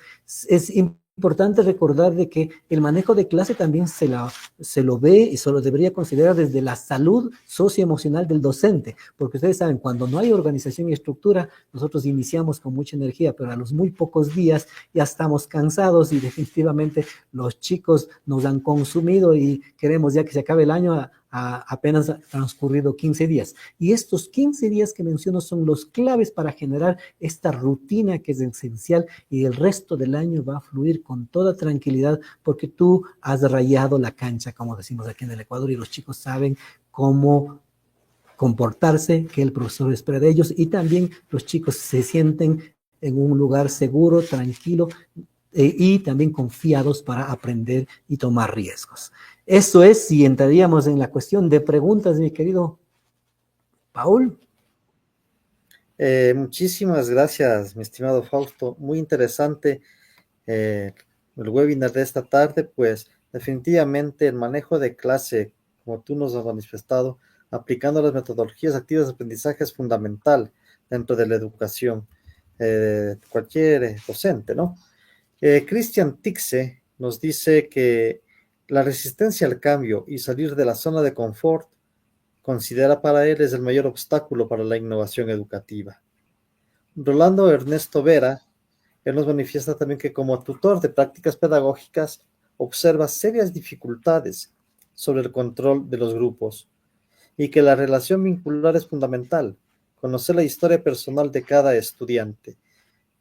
es importante recordar de que el manejo de clase también se lo ve y se lo debería considerar desde la salud socioemocional del docente, porque ustedes saben, cuando no hay organización y estructura, nosotros iniciamos con mucha energía, pero a los muy pocos días ya estamos cansados y definitivamente los chicos nos han consumido y queremos ya que se acabe el año apenas transcurrido 15 días. Y estos 15 días que menciono son los claves para generar esta rutina que es esencial, y el resto del año va a fluir con toda tranquilidad porque tú has rayado la cancha, como decimos aquí en el Ecuador, y los chicos saben cómo comportarse, que el profesor espera de ellos, y también los chicos se sienten en un lugar seguro, tranquilo, y también confiados para aprender y tomar riesgos. Eso es, si entraríamos en la cuestión de preguntas, mi querido Paul. Muchísimas gracias, mi estimado Fausto. Muy interesante el webinar de esta tarde. Pues definitivamente el manejo de clase, como tú nos has manifestado, aplicando las metodologías activas de aprendizaje es fundamental dentro de la educación, cualquier docente, ¿no? Christian Tixe nos dice que la resistencia al cambio y salir de la zona de confort considera para él es el mayor obstáculo para la innovación educativa. Rolando Ernesto Vera, él nos manifiesta también que como tutor de prácticas pedagógicas observa serias dificultades sobre el control de los grupos y que la relación vincular es fundamental, conocer la historia personal de cada estudiante.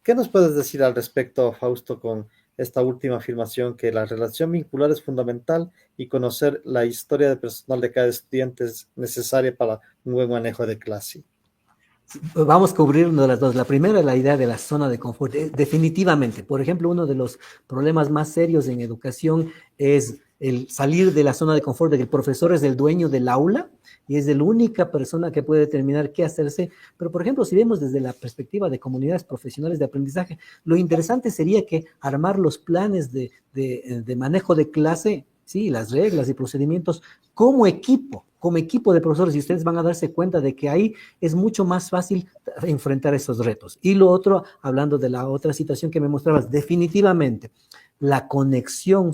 ¿Qué nos puedes decir al respecto, Fausto, con esta última afirmación, que la relación vincular es fundamental y conocer la historia de personal de cada estudiante es necesaria para un buen manejo de clase. Vamos a cubrir una de las dos. La primera es la idea de la zona de confort. Definitivamente. Por ejemplo, uno de los problemas más serios en educación es el salir de la zona de confort, de que el profesor es el dueño del aula y es la única persona que puede determinar qué hacerse. Pero, por ejemplo, si vemos desde la perspectiva de comunidades profesionales de aprendizaje, lo interesante sería que armar los planes de manejo de clase, sí, las reglas y procedimientos como equipo de profesores, y ustedes van a darse cuenta de que ahí es mucho más fácil enfrentar esos retos. Y lo otro, hablando de la otra situación que me mostrabas, definitivamente la conexión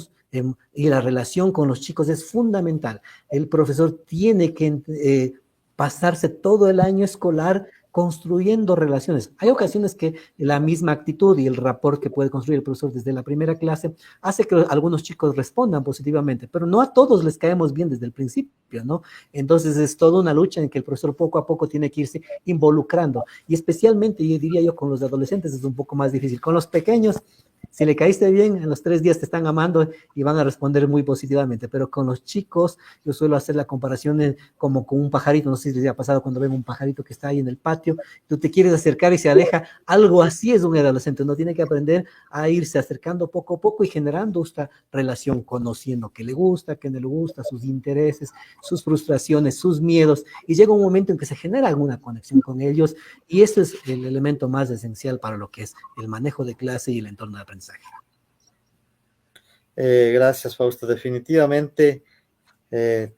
y la relación con los chicos es fundamental. El profesor tiene que pasarse todo el año escolar construyendo relaciones. Hay ocasiones que la misma actitud y el rapport que puede construir el profesor desde la primera clase hace que algunos chicos respondan positivamente, pero no a todos les caemos bien desde el principio, ¿no? Entonces es toda una lucha en que el profesor poco a poco tiene que irse involucrando, y especialmente, yo diría yo, con los adolescentes es un poco más difícil. Con los pequeños, si le caíste bien, en los 3 días te están amando y van a responder muy positivamente, pero con los chicos yo suelo hacer la comparación como con un pajarito. No sé si les ha pasado cuando ven un pajarito que está ahí en el patio, tú te quieres acercar y se aleja. Algo así es un adolescente, uno tiene que aprender a irse acercando poco a poco y generando esta relación, conociendo qué le gusta, qué no le gusta, sus intereses, sus frustraciones, sus miedos, y llega un momento en que se genera alguna conexión con ellos, y eso es el elemento más esencial para lo que es el manejo de clase y el entorno de aprendizaje. Gracias, Fausto. Definitivamente,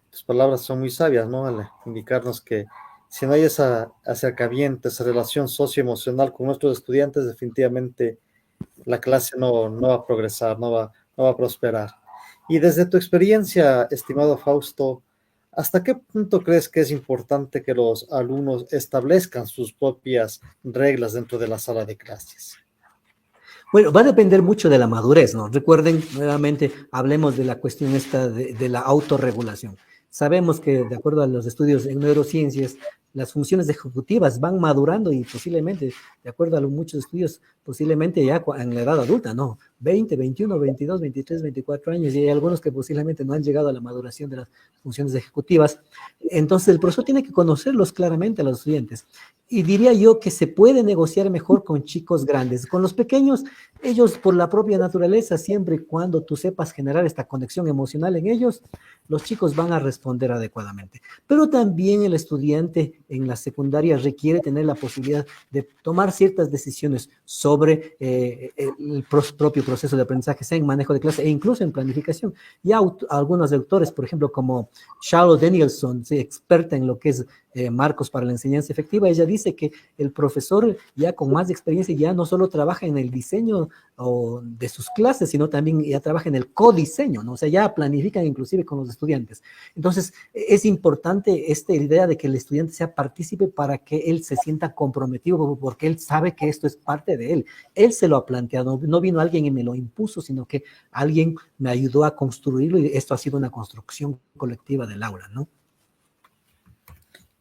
tus palabras son muy sabias, ¿no? Al indicarnos que si no hay ese acercamiento, esa relación socioemocional con nuestros estudiantes, definitivamente la clase no va a progresar, no va a prosperar. Y desde tu experiencia, estimado Fausto, ¿hasta qué punto crees que es importante que los alumnos establezcan sus propias reglas dentro de la sala de clases? Bueno, va a depender mucho de la madurez, ¿no? Recuerden, nuevamente, hablemos de la cuestión esta de la autorregulación. Sabemos que, de acuerdo a los estudios en neurociencias, las funciones ejecutivas van madurando y posiblemente, de acuerdo a muchos estudios, posiblemente ya en la edad adulta, ¿no? 20, 21, 22, 23, 24 años, y hay algunos que posiblemente no han llegado a la maduración de las funciones ejecutivas. Entonces, el profesor tiene que conocerlos claramente a los estudiantes. Y diría yo que se puede negociar mejor con chicos grandes. Con los pequeños, ellos por la propia naturaleza, siempre y cuando tú sepas generar esta conexión emocional en ellos, los chicos van a responder adecuadamente. Pero también el estudiante en la secundaria requiere tener la posibilidad de tomar ciertas decisiones sobre el propio proceso de aprendizaje, sea en manejo de clase e incluso en planificación. Ya algunos autores, por ejemplo, como Charlotte Danielson, experta en lo que es marcos para la enseñanza efectiva, ella dice que el profesor ya con más experiencia ya no solo trabaja en el diseño de sus clases, sino también ya trabaja en el codiseño, ¿no? O sea, ya planifican inclusive con los estudiantes. Entonces, es importante esta idea de que el estudiante sea partícipe para que él se sienta comprometido, porque él sabe que esto es parte de él. Él se lo ha planteado, no vino alguien y me lo impuso, sino que alguien me ayudó a construirlo, y esto ha sido una construcción colectiva del aula, ¿no?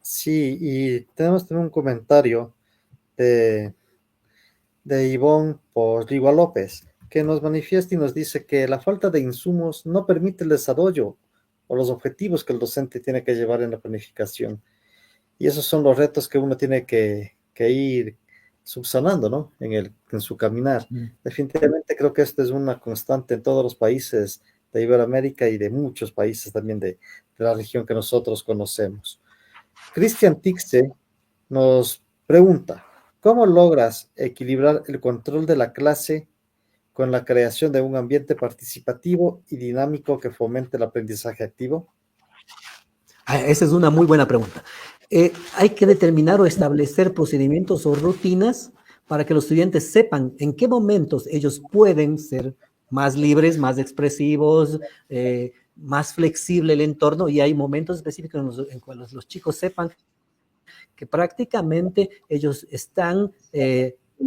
Sí, y tenemos también un comentario de, de Ivonne Posligua López, que nos manifiesta y nos dice que la falta de insumos no permite el desarrollo o los objetivos que el docente tiene que llevar en la planificación. Y esos son los retos que uno tiene que ir subsanando, ¿no? En su caminar. Definitivamente creo que esto es una constante en todos los países de Iberoamérica y de muchos países también de la región que nosotros conocemos. Cristian Tixe nos pregunta, ¿cómo logras equilibrar el control de la clase con la creación de un ambiente participativo y dinámico que fomente el aprendizaje activo? Esa es una muy buena pregunta. Hay que determinar o establecer procedimientos o rutinas para que los estudiantes sepan en qué momentos ellos pueden ser más libres, más expresivos, más flexible el entorno, y hay momentos específicos en los cuales los chicos sepan que prácticamente ellos están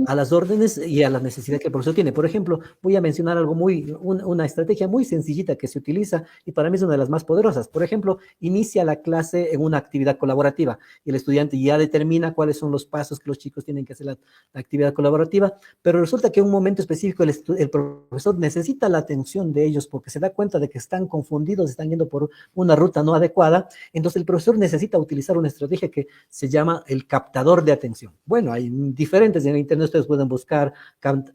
a las órdenes y a la necesidad que el profesor tiene. Por ejemplo, voy a mencionar algo una estrategia muy sencillita que se utiliza y para mí es una de las más poderosas. Por ejemplo, inicia la clase en una actividad colaborativa y el estudiante ya determina cuáles son los pasos que los chicos tienen que hacer la actividad colaborativa, pero resulta que en un momento específico el profesor necesita la atención de ellos porque se da cuenta de que están confundidos, están yendo por una ruta no adecuada, entonces el profesor necesita utilizar una estrategia que se llama el captador de atención. Bueno, hay diferentes en internet, ustedes pueden buscar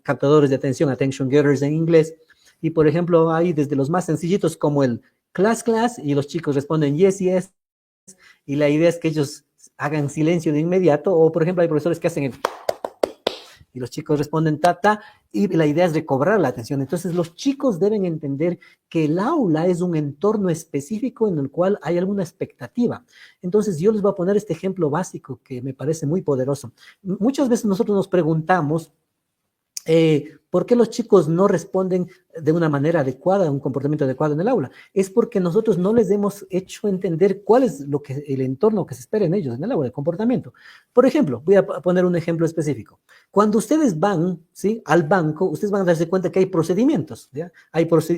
captadores de atención, attention getters en inglés, y por ejemplo hay desde los más sencillitos como el class, y los chicos responden yes, y la idea es que ellos hagan silencio de inmediato, o por ejemplo hay profesores que hacen el y los chicos responden ta, y la idea es recobrar la atención. Entonces los chicos deben entender que el aula es un entorno específico en el cual hay alguna expectativa. Entonces yo les voy a poner este ejemplo básico que me parece muy poderoso. Muchas veces nosotros nos preguntamos, ¿por qué los chicos no responden de una manera adecuada, un comportamiento adecuado en el aula? Es porque nosotros no les hemos hecho entender cuál es el entorno que se espera en ellos en el aula, el comportamiento. Por ejemplo, voy a poner un ejemplo específico. Cuando ustedes van, ¿sí?, al banco, ustedes van a darse cuenta que hay procedimientos, ¿ya?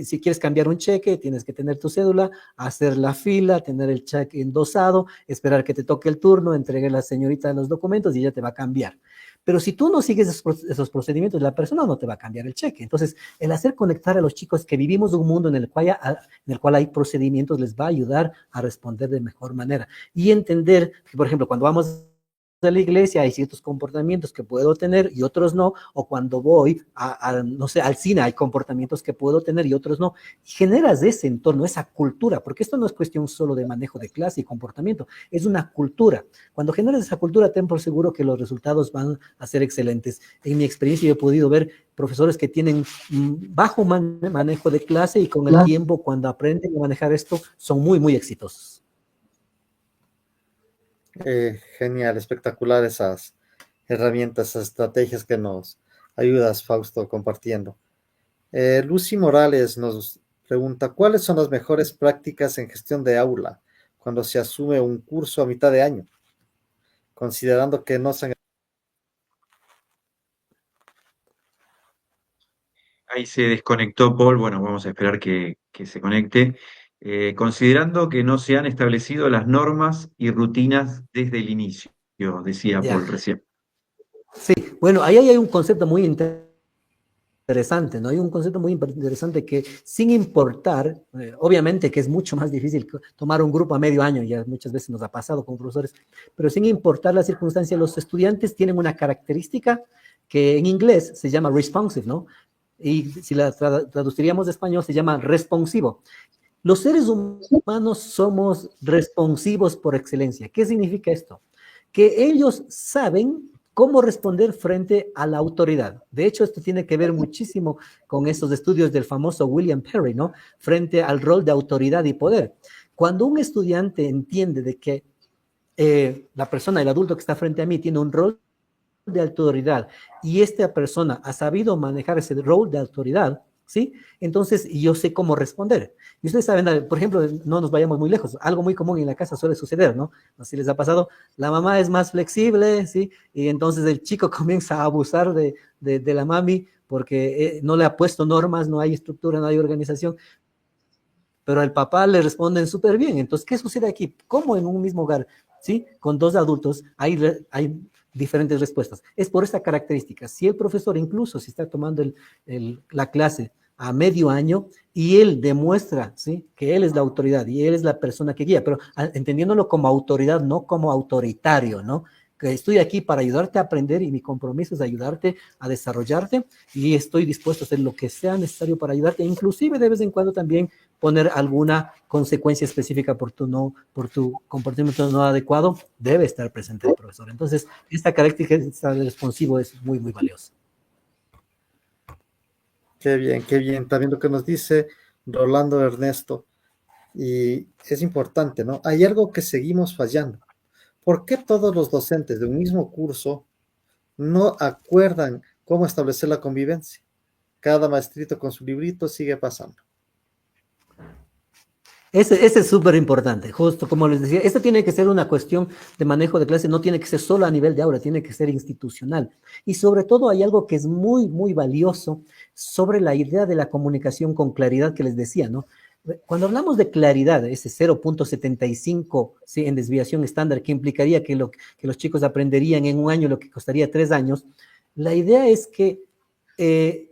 Si quieres cambiar un cheque, tienes que tener tu cédula, hacer la fila, tener el cheque endosado, esperar que te toque el turno, entregue a la señorita los documentos y ella te va a cambiar. Pero si tú no sigues esos procedimientos, la persona no te va a cambiar el cheque. Entonces, el hacer conectar a los chicos que vivimos un mundo en el cual hay procedimientos les va a ayudar a responder de mejor manera. Y entender que, por ejemplo, cuando vamos a la iglesia hay ciertos comportamientos que puedo tener y otros no, o cuando voy no sé, al cine hay comportamientos que puedo tener y otros no. Generas ese entorno, esa cultura, porque esto no es cuestión solo de manejo de clase y comportamiento, es una cultura. Cuando generas esa cultura, ten por seguro que los resultados van a ser excelentes. En mi experiencia yo he podido ver profesores que tienen bajo manejo de clase y con el tiempo, cuando aprenden a manejar esto, son muy, muy exitosos. Genial, espectacular esas herramientas, esas estrategias que nos ayudas, Fausto, compartiendo. Lucy Morales nos pregunta, ¿cuáles son las mejores prácticas en gestión de aula cuando se asume un curso a mitad de año? Considerando que no se han... Ahí se desconectó Paul, bueno, vamos a esperar que se conecte. Considerando que no se han establecido las normas y rutinas desde el inicio, decía Ya, Paul recién. sí, bueno, ahí hay un concepto muy interesante, ¿no? Hay un concepto muy interesante que sin importar, obviamente que es mucho más difícil tomar un grupo a medio año, ya muchas veces nos ha pasado con profesores, pero sin importar la circunstancia, los estudiantes tienen una característica que en inglés se llama responsive, ¿no? Y si la traduciríamos de español se llama responsivo. Los seres humanos somos responsivos por excelencia. ¿Qué significa esto? Que ellos saben cómo responder frente a la autoridad. De hecho, esto tiene que ver muchísimo con esos estudios del famoso William Perry, ¿no? Frente al rol de autoridad y poder. Cuando un estudiante entiende de que la persona, el adulto que está frente a mí, tiene un rol de autoridad y esta persona ha sabido manejar ese rol de autoridad, ¿sí? Entonces yo sé cómo responder. Y ustedes saben, por ejemplo, no nos vayamos muy lejos, algo muy común en la casa suele suceder, ¿no? No sé si les ha pasado, la mamá es más flexible, ¿sí? Y entonces el chico comienza a abusar de la mami porque no le ha puesto normas, no hay estructura, no hay organización, pero al papá le responden súper bien. Entonces, ¿qué sucede aquí? ¿Cómo en un mismo hogar, ¿sí?, con dos adultos hay diferentes respuestas? Es por esta característica. Si el profesor, incluso si está tomando la clase a medio año y él demuestra, ¿sí?, que él es la autoridad y él es la persona que guía, pero entendiéndolo como autoridad, no como autoritario, ¿no? Que estoy aquí para ayudarte a aprender y mi compromiso es ayudarte a desarrollarte y estoy dispuesto a hacer lo que sea necesario para ayudarte, inclusive de vez en cuando también poner alguna consecuencia específica por tu comportamiento no adecuado, debe estar presente el profesor. Entonces, esta característica de responsivo es muy, muy valiosa. Qué bien, qué bien. También lo que nos dice Rolando Ernesto, y es importante, ¿no? Hay algo que seguimos fallando. ¿Por qué todos los docentes de un mismo curso no acuerdan cómo establecer la convivencia? Cada maestrito con su librito sigue pasando. Ese es súper importante, justo como les decía, esto tiene que ser una cuestión de manejo de clase, no tiene que ser solo a nivel de aula, tiene que ser institucional. Y sobre todo hay algo que es muy, muy valioso sobre la idea de la comunicación con claridad que les decía, ¿no? Cuando hablamos de claridad, ese 0,75, ¿sí?, en desviación estándar, que implicaría que los chicos aprenderían en un año lo que costaría 3 años, la idea es que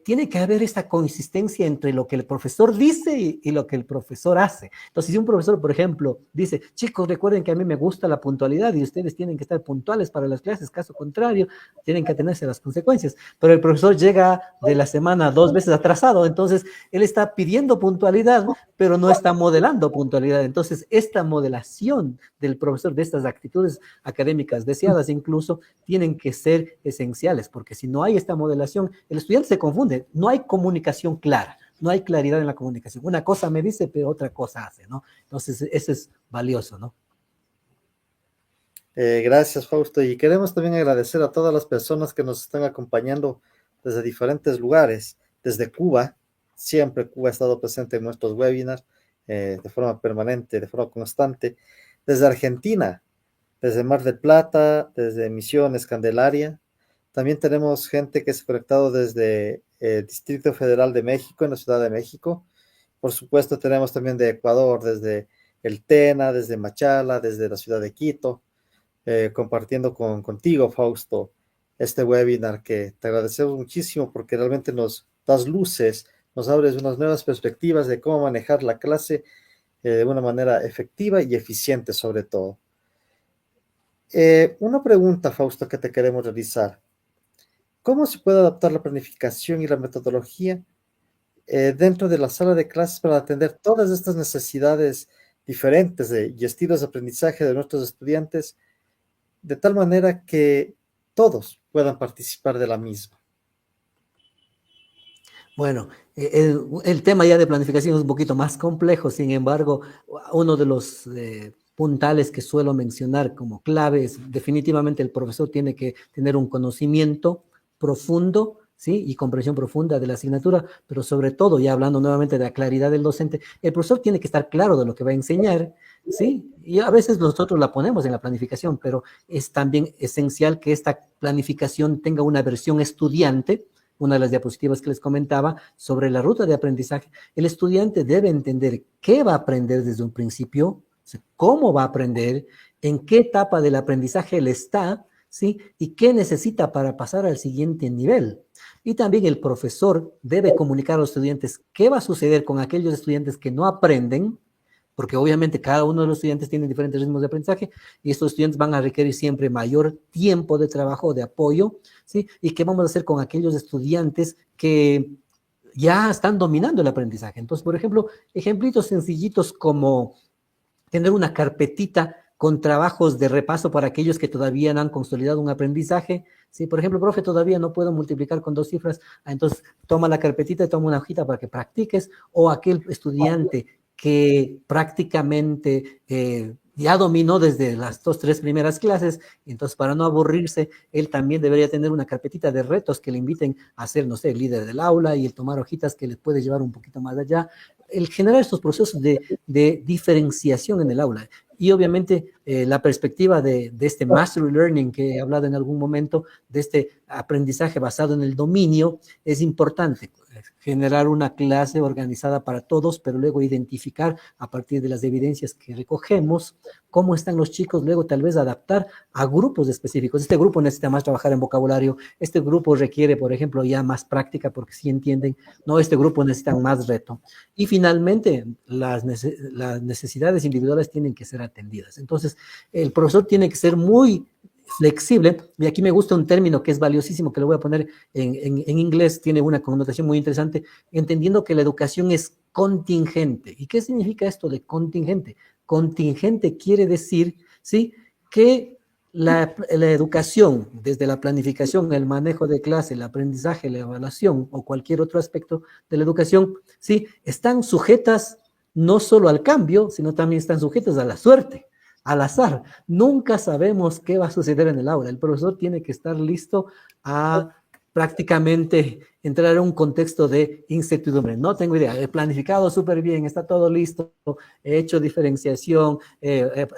tiene que haber esta consistencia entre lo que el profesor dice y lo que el profesor hace. Entonces, si un profesor, por ejemplo, dice, chicos, recuerden que a mí me gusta la puntualidad y ustedes tienen que estar puntuales para las clases, caso contrario, tienen que atenerse a las consecuencias. Pero el profesor llega de la semana 2 veces atrasado, entonces él está pidiendo puntualidad, pero no está modelando puntualidad. Entonces, esta modelación del profesor de estas actitudes académicas deseadas incluso tienen que ser esenciales, porque si no hay esta modelación, el estudiante se confunde, no hay comunicación clara, no hay claridad en la comunicación. Una cosa me dice, pero otra cosa hace, ¿no? Entonces, eso es valioso, ¿no? Gracias, Fausto. Y queremos también agradecer a todas las personas que nos están acompañando desde diferentes lugares, desde Cuba. Siempre Cuba ha estado presente en nuestros webinars de forma permanente, de forma constante. Desde Argentina, desde Mar del Plata, desde Misiones, Candelaria. También tenemos gente que se ha conectado desde el Distrito Federal de México, en la Ciudad de México. Por supuesto, tenemos también de Ecuador, desde el Tena, desde Machala, desde la ciudad de Quito, compartiendo contigo, Fausto, este webinar que te agradecemos muchísimo porque realmente nos das luces, nos abres unas nuevas perspectivas de cómo manejar la clase de una manera efectiva y eficiente sobre todo. Una pregunta, Fausto, que te queremos realizar. ¿Cómo se puede adaptar la planificación y la metodología dentro de la sala de clases para atender todas estas necesidades diferentes y estilos de aprendizaje de nuestros estudiantes, de tal manera que todos puedan participar de la misma? Bueno, el tema ya de planificación es un poquito más complejo, sin embargo, uno de los puntales que suelo mencionar como clave es definitivamente el profesor tiene que tener un conocimiento profundo, ¿sí?, y comprensión profunda de la asignatura, pero sobre todo, ya hablando nuevamente de la claridad del docente, el profesor tiene que estar claro de lo que va a enseñar, ¿sí? Y a veces nosotros la ponemos en la planificación, pero es también esencial que esta planificación tenga una versión estudiante. Una de las diapositivas que les comentaba sobre la ruta de aprendizaje, el estudiante debe entender qué va a aprender desde un principio, cómo va a aprender, en qué etapa del aprendizaje él está, ¿sí?, y qué necesita para pasar al siguiente nivel. Y también el profesor debe comunicar a los estudiantes qué va a suceder con aquellos estudiantes que no aprenden, porque obviamente cada uno de los estudiantes tiene diferentes ritmos de aprendizaje y estos estudiantes van a requerir siempre mayor tiempo de trabajo, de apoyo, ¿sí? Y qué vamos a hacer con aquellos estudiantes que ya están dominando el aprendizaje. Entonces, por ejemplo, ejemplitos sencillitos como tener una carpetita con trabajos de repaso para aquellos que todavía no han consolidado un aprendizaje. Si, por ejemplo, profe, todavía no puedo multiplicar con 2 cifras, entonces toma la carpetita y toma una hojita para que practiques, o aquel estudiante que prácticamente ya dominó desde las 2, 3 primeras clases, entonces para no aburrirse, él también debería tener una carpetita de retos que le inviten a ser, no sé, el líder del aula y el tomar hojitas que les puede llevar un poquito más allá, el generar estos procesos de diferenciación en el aula. Y obviamente la perspectiva de este mastery learning que he hablado en algún momento, de este aprendizaje basado en el dominio, es importante. Generar una clase organizada para todos, pero luego identificar a partir de las evidencias que recogemos cómo están los chicos, luego tal vez adaptar a grupos específicos. Este grupo necesita más trabajar en vocabulario, este grupo requiere, por ejemplo, ya más práctica porque sí entienden, no, este grupo necesita más reto. Y finalmente, las necesidades individuales tienen que ser atendidas. Entonces, el profesor tiene que ser muy flexible, y aquí me gusta un término que es valiosísimo, que lo voy a poner en inglés, tiene una connotación muy interesante, entendiendo que la educación es contingente. ¿Y qué significa esto de contingente? Contingente quiere decir, ¿sí?, que la educación, desde la planificación, el manejo de clase, el aprendizaje, la evaluación o cualquier otro aspecto de la educación, ¿sí?, están sujetas no solo al cambio, sino también están sujetas a la suerte, al azar. Nunca sabemos qué va a suceder en el aula. El profesor tiene que estar listo a prácticamente entrar en un contexto de incertidumbre. No tengo idea, he planificado súper bien, está todo listo, he hecho diferenciación, he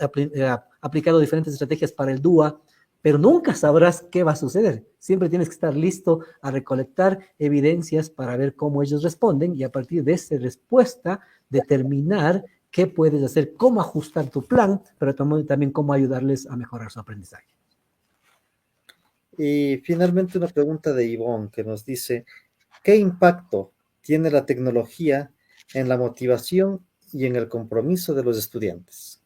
aplicado diferentes estrategias para el DUA, pero nunca sabrás qué va a suceder. Siempre tienes que estar listo a recolectar evidencias para ver cómo ellos responden y a partir de esa respuesta determinar qué puedes hacer, cómo ajustar tu plan, pero también cómo ayudarles a mejorar su aprendizaje. Y finalmente una pregunta de Ivonne que nos dice, ¿qué impacto tiene la tecnología en la motivación y en el compromiso de los estudiantes?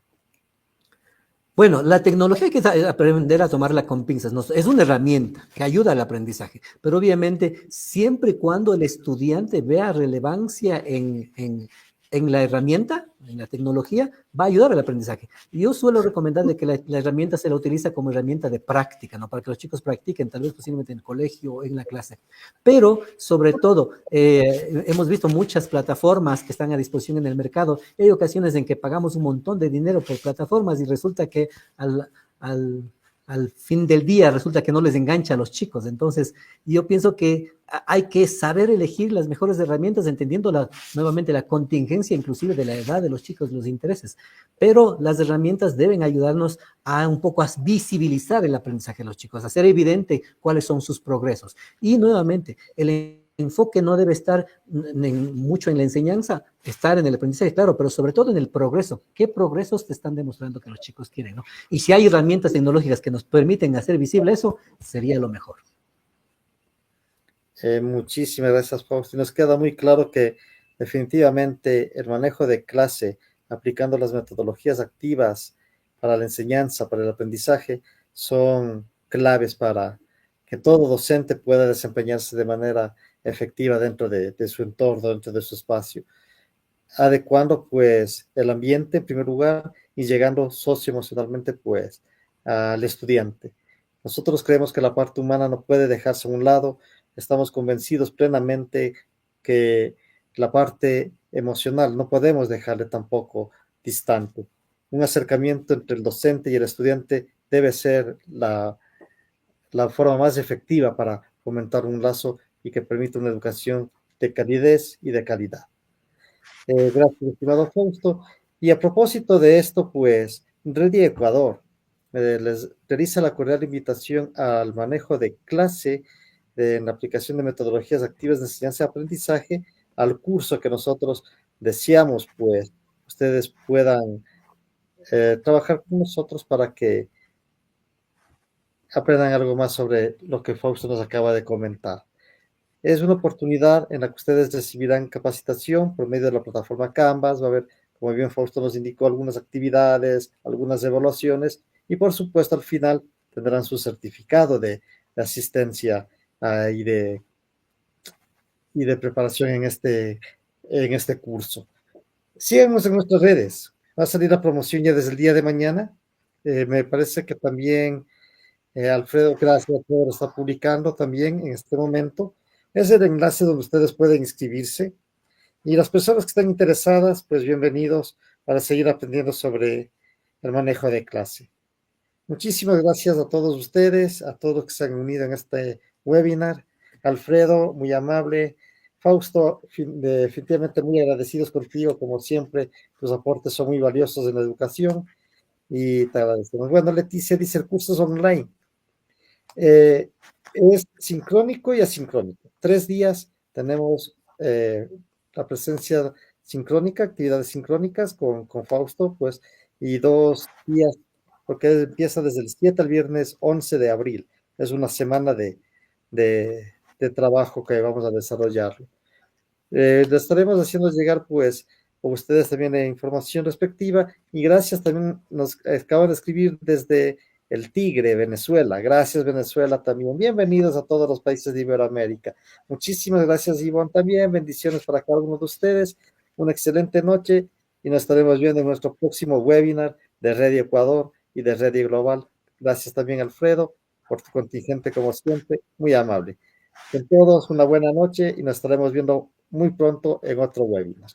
Bueno, la tecnología hay que aprender a tomarla con pinzas. ¿No? Es una herramienta que ayuda al aprendizaje, pero obviamente siempre y cuando el estudiante vea relevancia en la herramienta, en la tecnología, va a ayudar al aprendizaje. Y yo suelo recomendar de que la herramienta se la utiliza como herramienta de práctica, ¿no? Para que los chicos practiquen, tal vez posiblemente en el colegio o en la clase. Pero, sobre todo, hemos visto muchas plataformas que están a disposición en el mercado. Hay ocasiones en que pagamos un montón de dinero por plataformas y resulta que al, al fin del día resulta que no les engancha a los chicos. Entonces, yo pienso que hay que saber elegir las mejores herramientas, entendiendo nuevamente la contingencia inclusive de la edad de los chicos, los intereses. Pero las herramientas deben ayudarnos a un poco a visibilizar el aprendizaje de los chicos, a hacer evidente cuáles son sus progresos. Y nuevamente, el enfoque no debe estar mucho en la enseñanza, estar en el aprendizaje, claro, pero sobre todo en el progreso. ¿Qué progresos te están demostrando que los chicos quieren, ¿no? Y si hay herramientas tecnológicas que nos permiten hacer visible eso, sería lo mejor. Muchísimas gracias, Fausto. Y nos queda muy claro que definitivamente el manejo de clase, aplicando las metodologías activas para la enseñanza, para el aprendizaje, son claves para que todo docente pueda desempeñarse de manera efectiva dentro de su entorno, dentro de su espacio, adecuando pues el ambiente en primer lugar y llegando socioemocionalmente pues al estudiante. Nosotros creemos que la parte humana no puede dejarse a un lado, estamos convencidos plenamente que la parte emocional no podemos dejarle tampoco distante. Un acercamiento entre el docente y el estudiante debe ser la forma más efectiva para fomentar un lazo y que permita una educación de calidez y de calidad. Gracias, estimado Fausto. Y a propósito de esto, pues, Ready Ecuador les realiza la cordial invitación al manejo de clase en la aplicación de metodologías activas de enseñanza y aprendizaje al curso que nosotros deseamos, pues, ustedes puedan trabajar con nosotros para que aprendan algo más sobre lo que Fausto nos acaba de comentar. Es una oportunidad en la que ustedes recibirán capacitación por medio de la plataforma Canvas. Va a haber, como bien Fausto nos indicó, algunas actividades, algunas evaluaciones y por supuesto al final tendrán su certificado de asistencia y de preparación en este curso. Síganos en nuestras redes. Va a salir la promoción ya desde el día de mañana. Me parece que también Alfredo, gracias, Alfredo lo está publicando también en este momento. Es el enlace donde ustedes pueden inscribirse. Y las personas que están interesadas, pues bienvenidos para seguir aprendiendo sobre el manejo de clase. Muchísimas gracias a todos ustedes, a todos los que se han unido en este webinar. Alfredo, muy amable. Fausto, definitivamente muy agradecidos contigo, como siempre. Tus aportes son muy valiosos en la educación y te agradecemos. Bueno, Leticia dice, el curso es online. Es sincrónico y asincrónico. 3 días tenemos la presencia sincrónica, actividades sincrónicas con Fausto, pues, y 2 días, porque empieza desde el 7 al viernes 11 de abril. Es una semana de trabajo que vamos a desarrollar. Le estaremos haciendo llegar, pues, a ustedes también la información respectiva y gracias también nos acaban de escribir desde el Tigre, Venezuela. Gracias, Venezuela, también. Bienvenidos a todos los países de Iberoamérica. Muchísimas gracias, Ivonne, también. Bendiciones para cada uno de ustedes. Una excelente noche y nos estaremos viendo en nuestro próximo webinar de Ready Ecuador y de Ready Global. Gracias también, Alfredo, por tu contingente, como siempre. Muy amable. Con todos, una buena noche y nos estaremos viendo muy pronto en otro webinar.